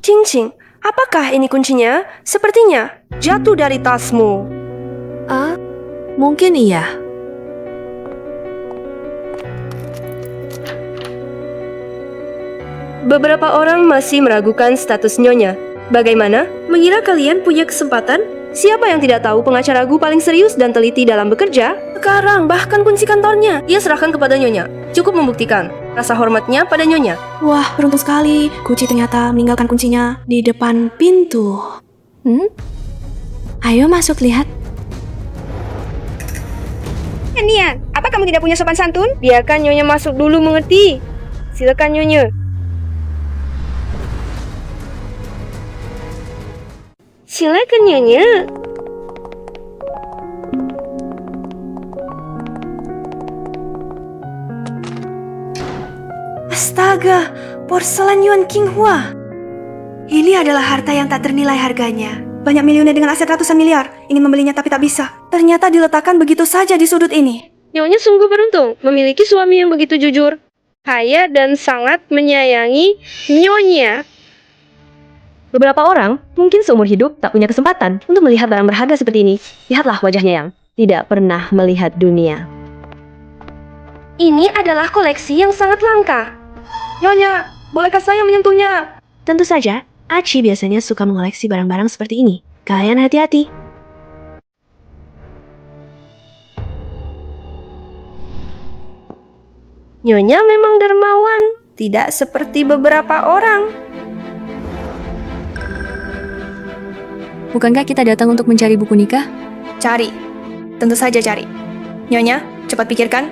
[SPEAKER 4] Cing, apakah ini kuncinya? Sepertinya jatuh dari tasmu.
[SPEAKER 1] Mungkin iya.
[SPEAKER 4] Beberapa orang masih meragukan status Nyonya. Bagaimana? Mengira kalian punya kesempatan? Siapa yang tidak tahu pengacaraku paling serius dan teliti dalam bekerja? Sekarang bahkan kunci kantornya ia serahkan kepada Nyonya. Cukup membuktikan rasa hormatnya pada Nyonya.
[SPEAKER 3] Wah, beruntung sekali. Guci ternyata meninggalkan kuncinya di depan pintu.
[SPEAKER 1] Ayo masuk lihat.
[SPEAKER 4] Nian, apa kamu tidak punya sopan santun? Biarkan Nyonya masuk dulu, mengerti? Silakan Nyonya. Silakan Nyonya.
[SPEAKER 3] Astaga, porselen Yuan Qinghua. Ini adalah harta yang tak ternilai harganya. Banyak milioner dengan aset ratusan miliar ingin membelinya tapi tak bisa. Ternyata diletakkan begitu saja di sudut ini.
[SPEAKER 4] Nyonya sungguh beruntung memiliki suami yang begitu jujur, kaya dan sangat menyayangi Nyonya.
[SPEAKER 6] Beberapa orang mungkin seumur hidup tak punya kesempatan untuk melihat barang berharga seperti ini. Lihatlah wajahnya yang tidak pernah melihat dunia.
[SPEAKER 4] Ini adalah koleksi yang sangat langka. Nyonya, bolehkah saya menyentuhnya?
[SPEAKER 1] Tentu saja, Aci biasanya suka mengoleksi barang-barang seperti ini. Kalian hati-hati.
[SPEAKER 4] Nyonya memang dermawan, tidak seperti beberapa orang.
[SPEAKER 14] Bukankah kita datang untuk mencari buku nikah?
[SPEAKER 3] Cari. Tentu saja cari. Nyonya, cepat pikirkan.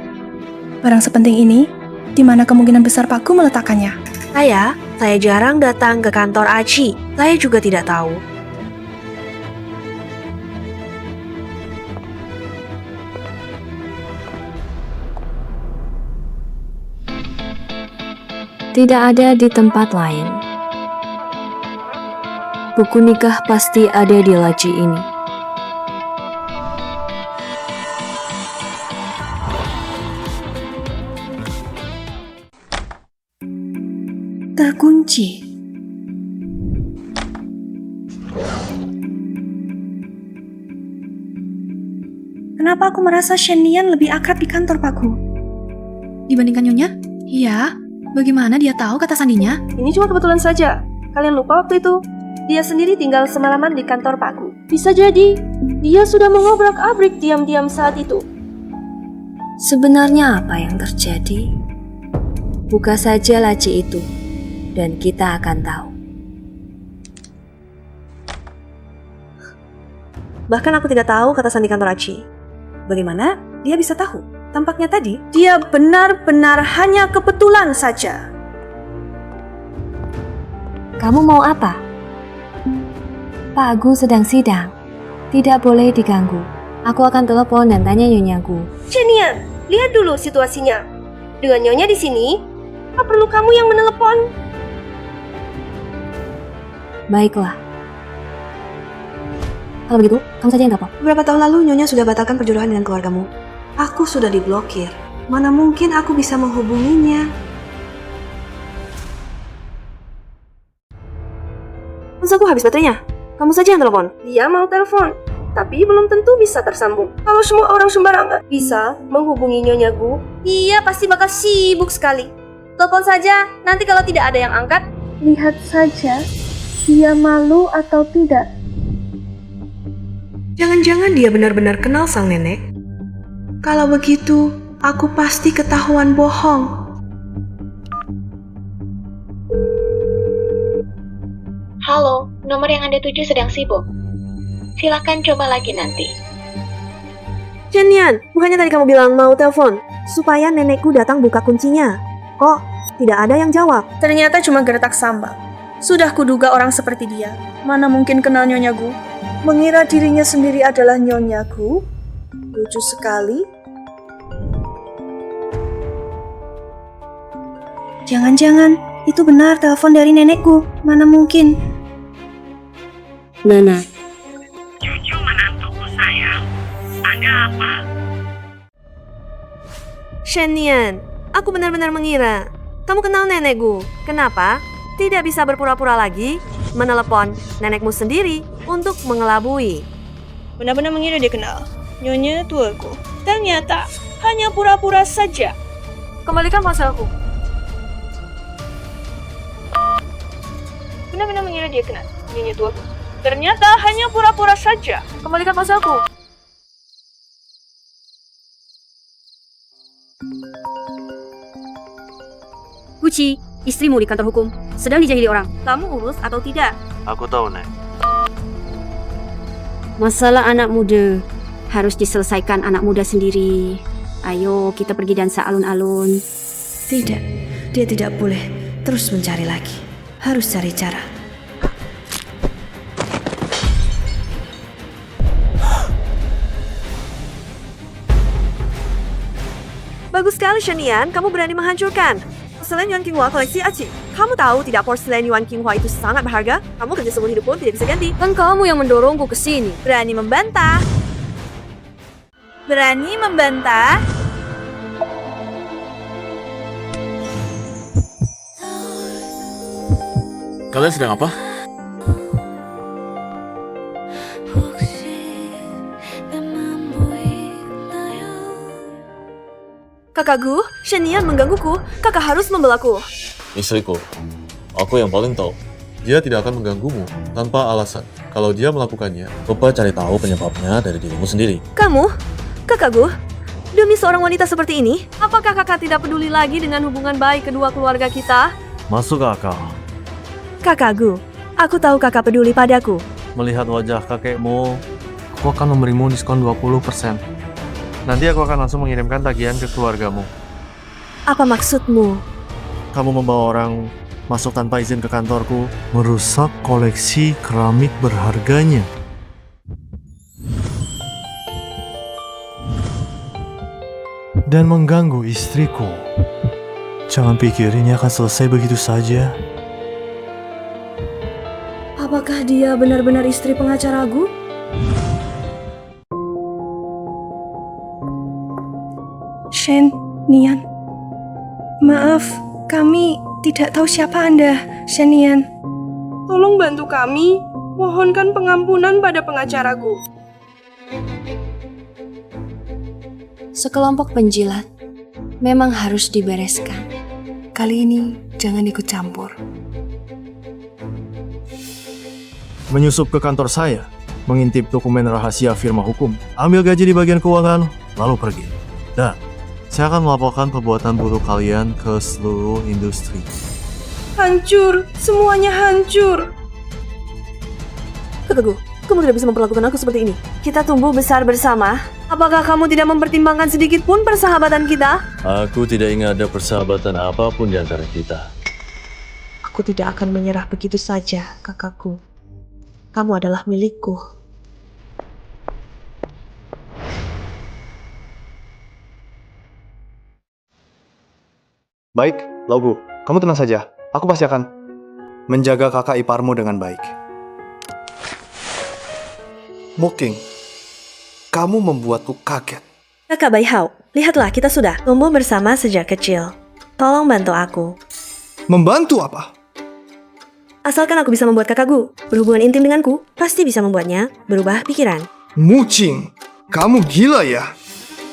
[SPEAKER 3] Barang sepenting ini, di mana kemungkinan besar Pakku meletakkannya?
[SPEAKER 1] Saya jarang datang ke kantor Aci. Saya juga tidak tahu.
[SPEAKER 14] Tidak ada di tempat lain. Buku nikah pasti ada di laci ini.
[SPEAKER 3] Terkunci. Kenapa aku merasa Shenian lebih akrab di kantor Pakku? Dibandingkan Nyonya? Iya. Bagaimana dia tahu kata sandinya?
[SPEAKER 4] Ini cuma kebetulan saja. Kalian lupa waktu itu? Dia sendiri tinggal semalaman di kantor Pakku. Bisa jadi, dia sudah mengobrak-abrik diam-diam saat itu.
[SPEAKER 14] Sebenarnya apa yang terjadi? Buka saja laci itu, dan kita akan tahu.
[SPEAKER 3] Bahkan aku tidak tahu kata sandi kantor Aci. Bagaimana dia bisa tahu? Tampaknya tadi dia benar-benar hanya kebetulan saja.
[SPEAKER 14] Kamu mau apa? Pak Gu sedang sidang. Tidak boleh diganggu. Aku akan telepon dan tanya Nyonya Gu.
[SPEAKER 4] Shenian, lihat dulu situasinya. Dengan Nyonya di sini, apa perlu kamu yang menelepon?
[SPEAKER 14] Baiklah. Kalau begitu, kamu saja yang telepon.
[SPEAKER 3] Beberapa tahun lalu Nyonya sudah batalkan perjodohan dengan keluargamu. Aku sudah diblokir. Mana mungkin aku bisa menghubunginya? Ponselku habis baterainya. Kamu saja yang telepon.
[SPEAKER 4] Dia mau telepon, tapi belum tentu bisa tersambung. Kalau semua orang sembarangan bisa menghubungi Nyonya Gu, dia pasti bakal sibuk sekali. Telepon saja, nanti kalau tidak ada yang angkat, lihat saja dia malu atau tidak.
[SPEAKER 3] Jangan-jangan dia benar-benar kenal sang nenek? Kalau begitu, aku pasti ketahuan bohong.
[SPEAKER 23] Halo, nomor yang Anda tuju sedang sibuk. Silakan coba lagi nanti.
[SPEAKER 1] Shenian, bukannya tadi kamu bilang mau telepon supaya nenekku datang buka kuncinya? Kok tidak ada yang jawab?
[SPEAKER 3] Ternyata cuma gertak sambal. Sudah kuduga orang seperti dia. Mana mungkin kenal Nyonya Gu? Mengira dirinya sendiri adalah Nyonya Gu? Lucu sekali. Jangan-jangan Itu benar telepon dari nenekku. Mana mungkin?
[SPEAKER 7] Nana,
[SPEAKER 5] Cucu menantuku sayang, ada apa?
[SPEAKER 1] Shen-Nian, aku benar-benar mengira kamu kenal nenekku. Kenapa tidak bisa berpura-pura lagi menelepon nenekmu sendiri untuk mengelabui?
[SPEAKER 4] Benar-benar mengira dia kenal Nyonya tuaku. Ternyata hanya pura-pura saja.
[SPEAKER 1] Kembalikan ponselku.
[SPEAKER 4] Benar-benar mengira dia kenal Nyonya tuaku. Ternyata hanya pura-pura saja.
[SPEAKER 1] Kembalikan ponselku.
[SPEAKER 7] Guci, istrimu di kantor hukum, sedang dijahili orang.
[SPEAKER 1] Kamu urus atau tidak?
[SPEAKER 17] Aku tahu, Nek.
[SPEAKER 7] Masalah anak muda harus diselesaikan anak muda sendiri. Ayo kita pergi dansa alun-alun.
[SPEAKER 3] Tidak, dia tidak boleh terus mencari lagi. Harus cari cara.
[SPEAKER 1] Bagus sekali, Shen-Nian. Kamu berani menghancurkan porselen Yuan Qinghua koleksi Aci. Kamu tahu tidak porselen Yuan Qinghua itu sangat berharga? Kamu kerja seumur hidup pun tidak bisa ganti.
[SPEAKER 7] Kan kamu yang mendorongku ke sini.
[SPEAKER 3] Berani membantah? Berani membantah?
[SPEAKER 12] Kalian sedang apa?
[SPEAKER 1] Kakakku, Shen-Nian menggangguku. Kakak harus membelaku.
[SPEAKER 8] Istriku, aku yang paling tahu. Dia tidak akan mengganggumu tanpa alasan. Kalau dia melakukannya, coba cari tahu penyebabnya dari dirimu sendiri.
[SPEAKER 1] Kamu? Kakakku? Demi seorang wanita seperti ini, apakah kakak tidak peduli lagi dengan hubungan baik kedua keluarga kita?
[SPEAKER 17] Masuk akal.
[SPEAKER 1] Kakakku, aku tahu kakak peduli padaku.
[SPEAKER 17] Melihat wajah kakekmu, aku akan memberimu diskon 20%. Nanti aku akan langsung mengirimkan tagihan ke keluargamu.
[SPEAKER 1] Apa maksudmu?
[SPEAKER 8] Kamu membawa orang masuk tanpa izin ke kantorku, merusak koleksi keramik berharganya. Dan mengganggu istriku. Jangan pikir ini akan selesai begitu saja.
[SPEAKER 3] Apakah dia benar-benar istri pengacaraku? Shen-Nian, maaf, kami tidak tahu siapa Anda, Shen-Nian.
[SPEAKER 4] Tolong bantu kami, mohonkan pengampunan pada pengacaraku.
[SPEAKER 11] Sekelompok penjilat memang harus dibereskan. Kali ini jangan ikut campur.
[SPEAKER 8] Menyusup ke kantor saya, mengintip dokumen rahasia firma hukum, ambil gaji di bagian keuangan, lalu pergi. Dan saya akan melaporkan perbuatan buruk kalian ke seluruh industri.
[SPEAKER 4] Hancur, semuanya hancur.
[SPEAKER 1] Kakakku, kamu tidak bisa memperlakukan aku seperti ini. Kita tumbuh besar bersama. Apakah kamu tidak mempertimbangkan sedikit pun persahabatan kita?
[SPEAKER 17] Aku tidak ingin ada persahabatan apapun di antara kita.
[SPEAKER 3] Aku tidak akan menyerah begitu saja, kakakku. Kamu adalah milikku.
[SPEAKER 9] Baik, Laugu, kamu tenang saja. Aku pasti akan menjaga kakak iparmu dengan baik. Moking, kamu membuatku kaget.
[SPEAKER 1] Kakak Bai Hao, lihatlah kita sudah tumbuh bersama sejak kecil. Tolong bantu aku.
[SPEAKER 9] Membantu apa?
[SPEAKER 1] Asalkan aku bisa membuat kakakku berhubungan intim denganku, pasti bisa membuatnya berubah pikiran.
[SPEAKER 9] Mucing, kamu gila ya?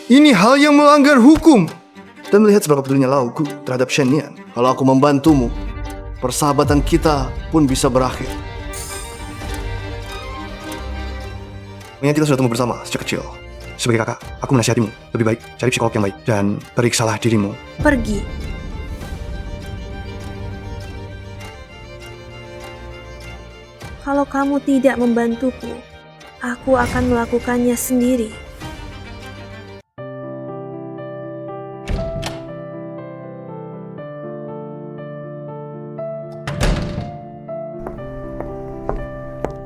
[SPEAKER 9] Ini hal yang melanggar hukum. Dan melihat seberapa pedulinya Laugu terhadap Shen-Nian, kalau aku membantumu, persahabatan kita pun bisa berakhir. Mengingat kita sudah tumbuh bersama sejak kecil. Sebagai kakak, aku menasihatimu, lebih baik cari psikolog yang baik dan periksalah dirimu.
[SPEAKER 1] Pergi. Kalau kamu tidak membantuku, aku akan melakukannya sendiri.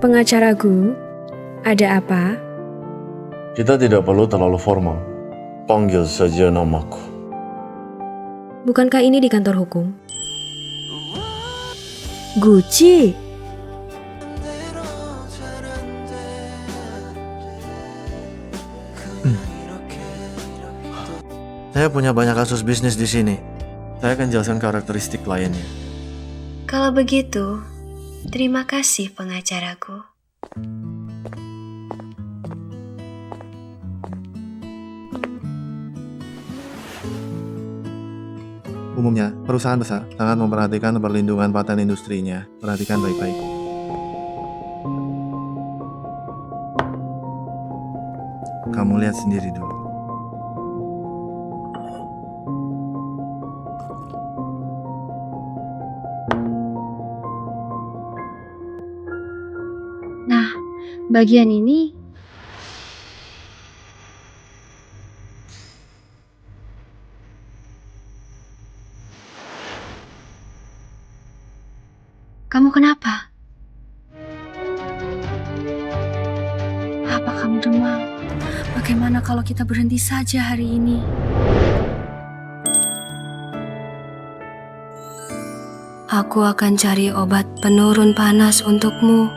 [SPEAKER 15] Pengacaraku, ada apa?
[SPEAKER 17] Kita tidak perlu terlalu formal. Panggil saja namaku.
[SPEAKER 15] Bukankah ini di kantor hukum?
[SPEAKER 1] Gucci.
[SPEAKER 8] Saya punya banyak kasus bisnis di sini. Saya akan jelaskan karakteristik kliennya.
[SPEAKER 15] Kalau begitu, terima kasih pengacaraku.
[SPEAKER 8] Umumnya, perusahaan besar sangat memperhatikan perlindungan paten industrinya. Perhatikan baik-baik. Kamu lihat sendiri dulu.
[SPEAKER 15] Nah, bagian ini kamu kenapa? Apa kamu demam? Bagaimana kalau kita berhenti saja hari ini? Aku akan cari obat penurun panas untukmu.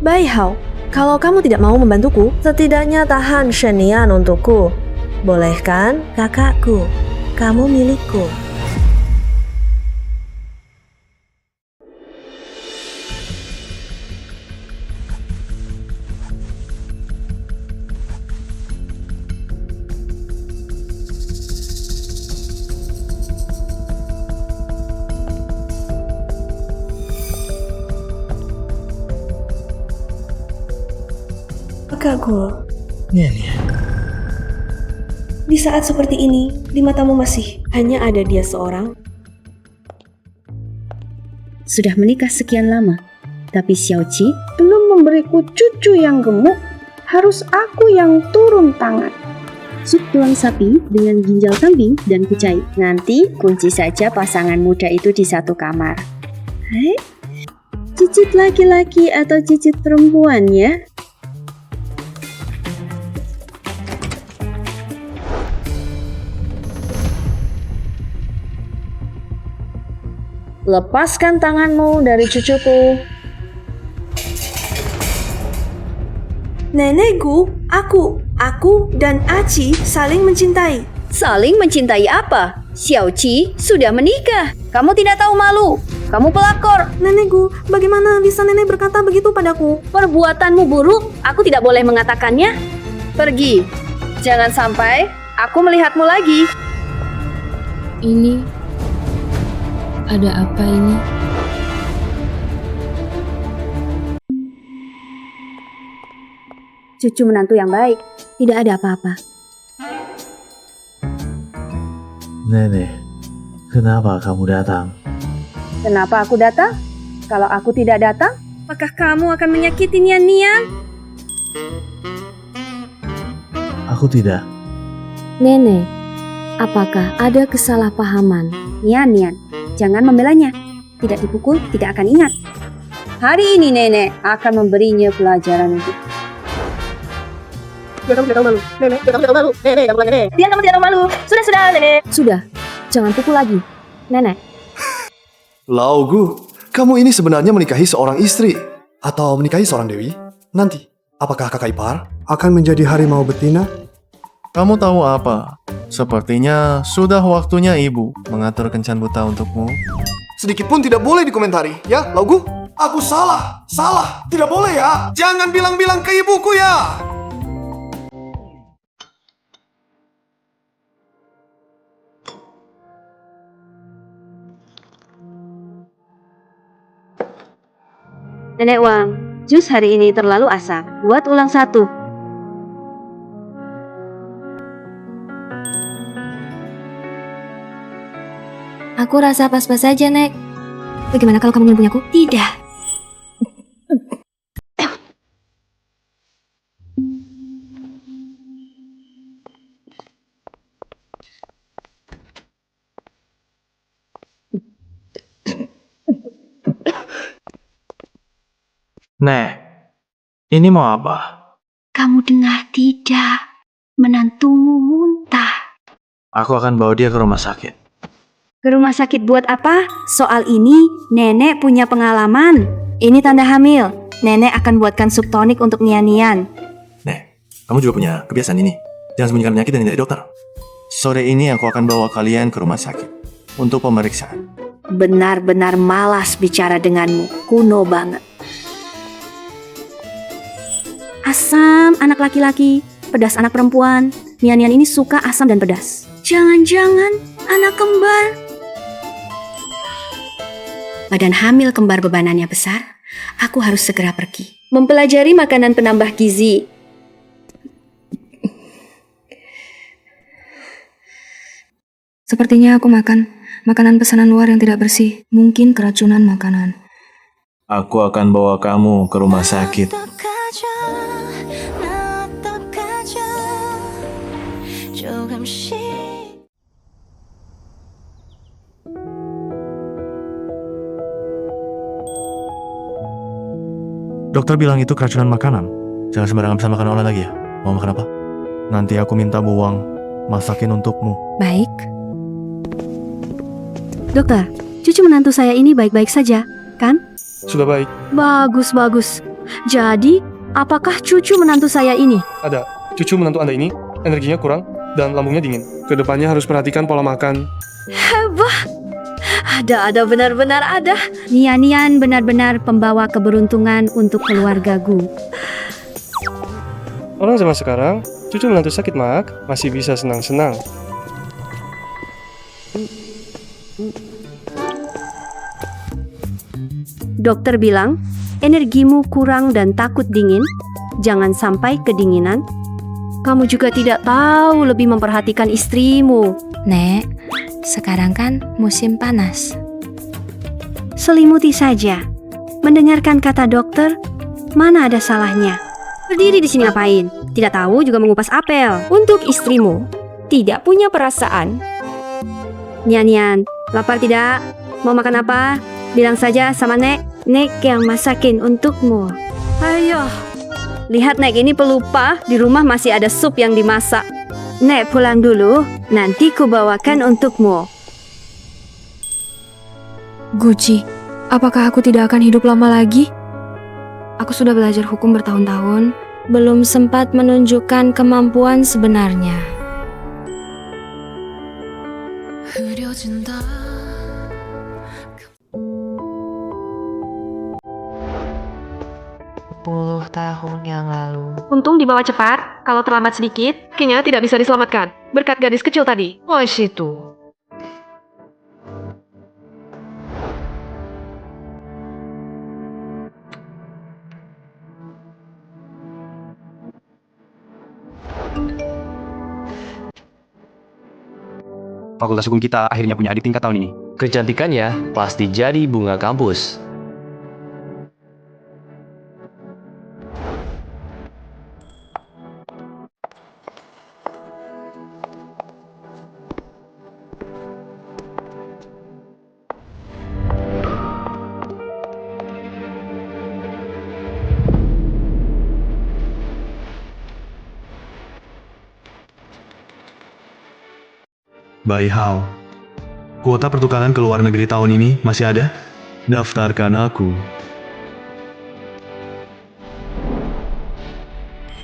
[SPEAKER 1] Bai Hao, kalau kamu tidak mau membantuku, setidaknya tahan Shenian untukku. Boleh kan, kakakku? Kamu milikku.
[SPEAKER 4] Kakakku,
[SPEAKER 18] Nyanyi.
[SPEAKER 4] di saat seperti ini, di matamu masih hanya ada dia seorang.
[SPEAKER 7] Sudah menikah sekian lama, tapi Xiaoqi belum memberiku cucu yang gemuk. Harus aku yang turun tangan. Sup tulang sapi dengan ginjal kambing dan kucai. Nanti kunci saja pasangan muda itu di satu kamar. Hai, cicit laki-laki atau cicit perempuan ya?
[SPEAKER 1] Lepaskan tanganmu dari cucuku.
[SPEAKER 4] Nenekku, aku dan Aci saling mencintai.
[SPEAKER 7] Saling mencintai apa? Xiaoqi sudah menikah. Kamu tidak tahu malu. Kamu pelakor.
[SPEAKER 4] Nenekku, bagaimana bisa nenek berkata begitu padaku?
[SPEAKER 7] Perbuatanmu buruk. Aku tidak boleh mengatakannya. Pergi. Jangan sampai aku melihatmu lagi.
[SPEAKER 14] Ini ada apa ini?
[SPEAKER 7] Cucu menantu yang baik. Tidak ada apa-apa.
[SPEAKER 18] Nenek, kenapa kamu datang?
[SPEAKER 7] Kenapa aku datang? Kalau aku tidak datang, apakah kamu akan menyakiti Nian-Nian?
[SPEAKER 18] Aku tidak.
[SPEAKER 14] Nenek, apakah ada kesalahpahaman?
[SPEAKER 7] Nian-Nian, jangan membelanya. Tidak dipukul, tidak akan ingat. Hari ini nenek akan memberinya pelajaran untuk.
[SPEAKER 4] Biar kamu tidak tahu malu. Nenek, biar kamu tidak tahu malu. Nenek, kamu nenek. Biar kamu tidak tahu malu. Sudah, nenek.
[SPEAKER 14] Sudah, jangan pukul lagi. Nenek.
[SPEAKER 20] Laugu, kamu ini sebenarnya menikahi seorang istri atau menikahi seorang dewi? Nanti, apakah kakak ipar akan menjadi harimau betina?
[SPEAKER 8] Kamu tahu apa? Sepertinya sudah waktunya ibu mengatur kencan buta untukmu.
[SPEAKER 20] Sedikit pun tidak boleh dikomentari, ya, Laugu? Aku salah, tidak boleh ya. Jangan bilang-bilang ke ibuku ya.
[SPEAKER 7] Nenek Wang, jus hari ini terlalu asam. Buat ulang satu.
[SPEAKER 14] Aku rasa pas-pas saja, Nek. Bagaimana kalau kamu punya aku? Tidak.
[SPEAKER 17] Nek, ini mau apa?
[SPEAKER 15] Kamu dengar tidak? Menantumu muntah.
[SPEAKER 17] Aku akan bawa dia ke rumah sakit.
[SPEAKER 7] Ke rumah sakit buat apa? Soal ini, nenek punya pengalaman. Ini tanda hamil. Nenek akan buatkan sup tonik untuk Nian-Nian.
[SPEAKER 8] Nek, kamu juga punya kebiasaan ini. Jangan sembunyikan penyakit dari dokter. Sore ini aku akan bawa kalian ke rumah sakit untuk pemeriksaan.
[SPEAKER 7] Benar-benar malas bicara denganmu. Kuno banget. Asam anak laki-laki, pedas anak perempuan. Nian-Nian ini suka asam dan pedas. Jangan-jangan anak kembar. Badan hamil kembar bebanannya besar. Aku harus segera pergi. Mempelajari makanan penambah gizi.
[SPEAKER 14] Sepertinya aku makan makanan pesanan luar yang tidak bersih. Mungkin keracunan makanan.
[SPEAKER 17] Aku akan bawa kamu ke rumah sakit.
[SPEAKER 8] Dokter bilang itu keracunan makanan. Jangan sembarangan bisa makan orang lagi ya. Mau makan apa? Nanti aku minta buang, masakin untukmu.
[SPEAKER 7] Baik. Dokter, cucu menantu saya ini baik-baik saja, kan?
[SPEAKER 9] Sudah baik.
[SPEAKER 7] Bagus, bagus. Jadi, apakah cucu menantu saya ini?
[SPEAKER 9] Ada. Cucu menantu Anda ini energinya kurang dan lambungnya dingin. Kedepannya harus perhatikan pola makan.
[SPEAKER 7] Hebat. Ada benar-benar ada. Nian-Nian benar-benar pembawa keberuntungan untuk keluargaku.
[SPEAKER 9] Orang zaman sekarang, cucu menantu sakit mak, masih bisa senang-senang.
[SPEAKER 7] Dokter bilang, energimu kurang dan takut dingin. Jangan sampai kedinginan. Kamu juga tidak tahu lebih memperhatikan istrimu.
[SPEAKER 14] Nek, sekarang kan musim panas.
[SPEAKER 7] Selimuti saja. Mendengarkan kata dokter, mana ada salahnya. Berdiri di sini ngapain? Tidak tahu juga mengupas apel. Untuk istrimu, tidak punya perasaan. Nian-Nian, lapar tidak? Mau makan apa? Bilang saja sama Nek. Nek yang masakin untukmu. Ayo. Lihat Nek ini pelupa, di rumah masih ada sup yang dimasak. Nek pulang dulu, nanti ku bawakan untukmu.
[SPEAKER 14] Guci, apakah aku tidak akan hidup lama lagi? Aku sudah belajar hukum bertahun-tahun, belum sempat menunjukkan kemampuan sebenarnya.
[SPEAKER 13] Puluh tahun yang lalu.
[SPEAKER 1] Untung dibawa cepat, kalau terlambat sedikit, kayaknya tidak bisa diselamatkan. Berkat gadis kecil tadi.
[SPEAKER 13] Oh, situ.
[SPEAKER 16] Fakultas Hukum kita akhirnya punya adik tingkat tahun ini.
[SPEAKER 19] Kecantikannya pasti jadi bunga kampus.
[SPEAKER 10] Bai Hao, kuota pertukaran ke luar negeri tahun ini masih ada? Daftarkan aku.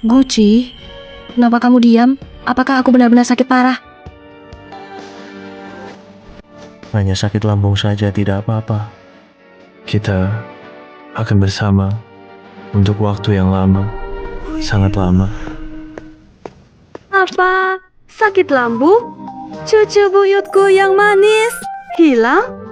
[SPEAKER 15] Guci, kenapa kamu diam? Apakah aku benar-benar sakit parah?
[SPEAKER 18] Hanya sakit lambung saja, tidak apa-apa. Kita akan bersama untuk waktu yang lama, sangat lama.
[SPEAKER 7] Apa? Sakit lambung? Cucu buyutku yang manis hilang?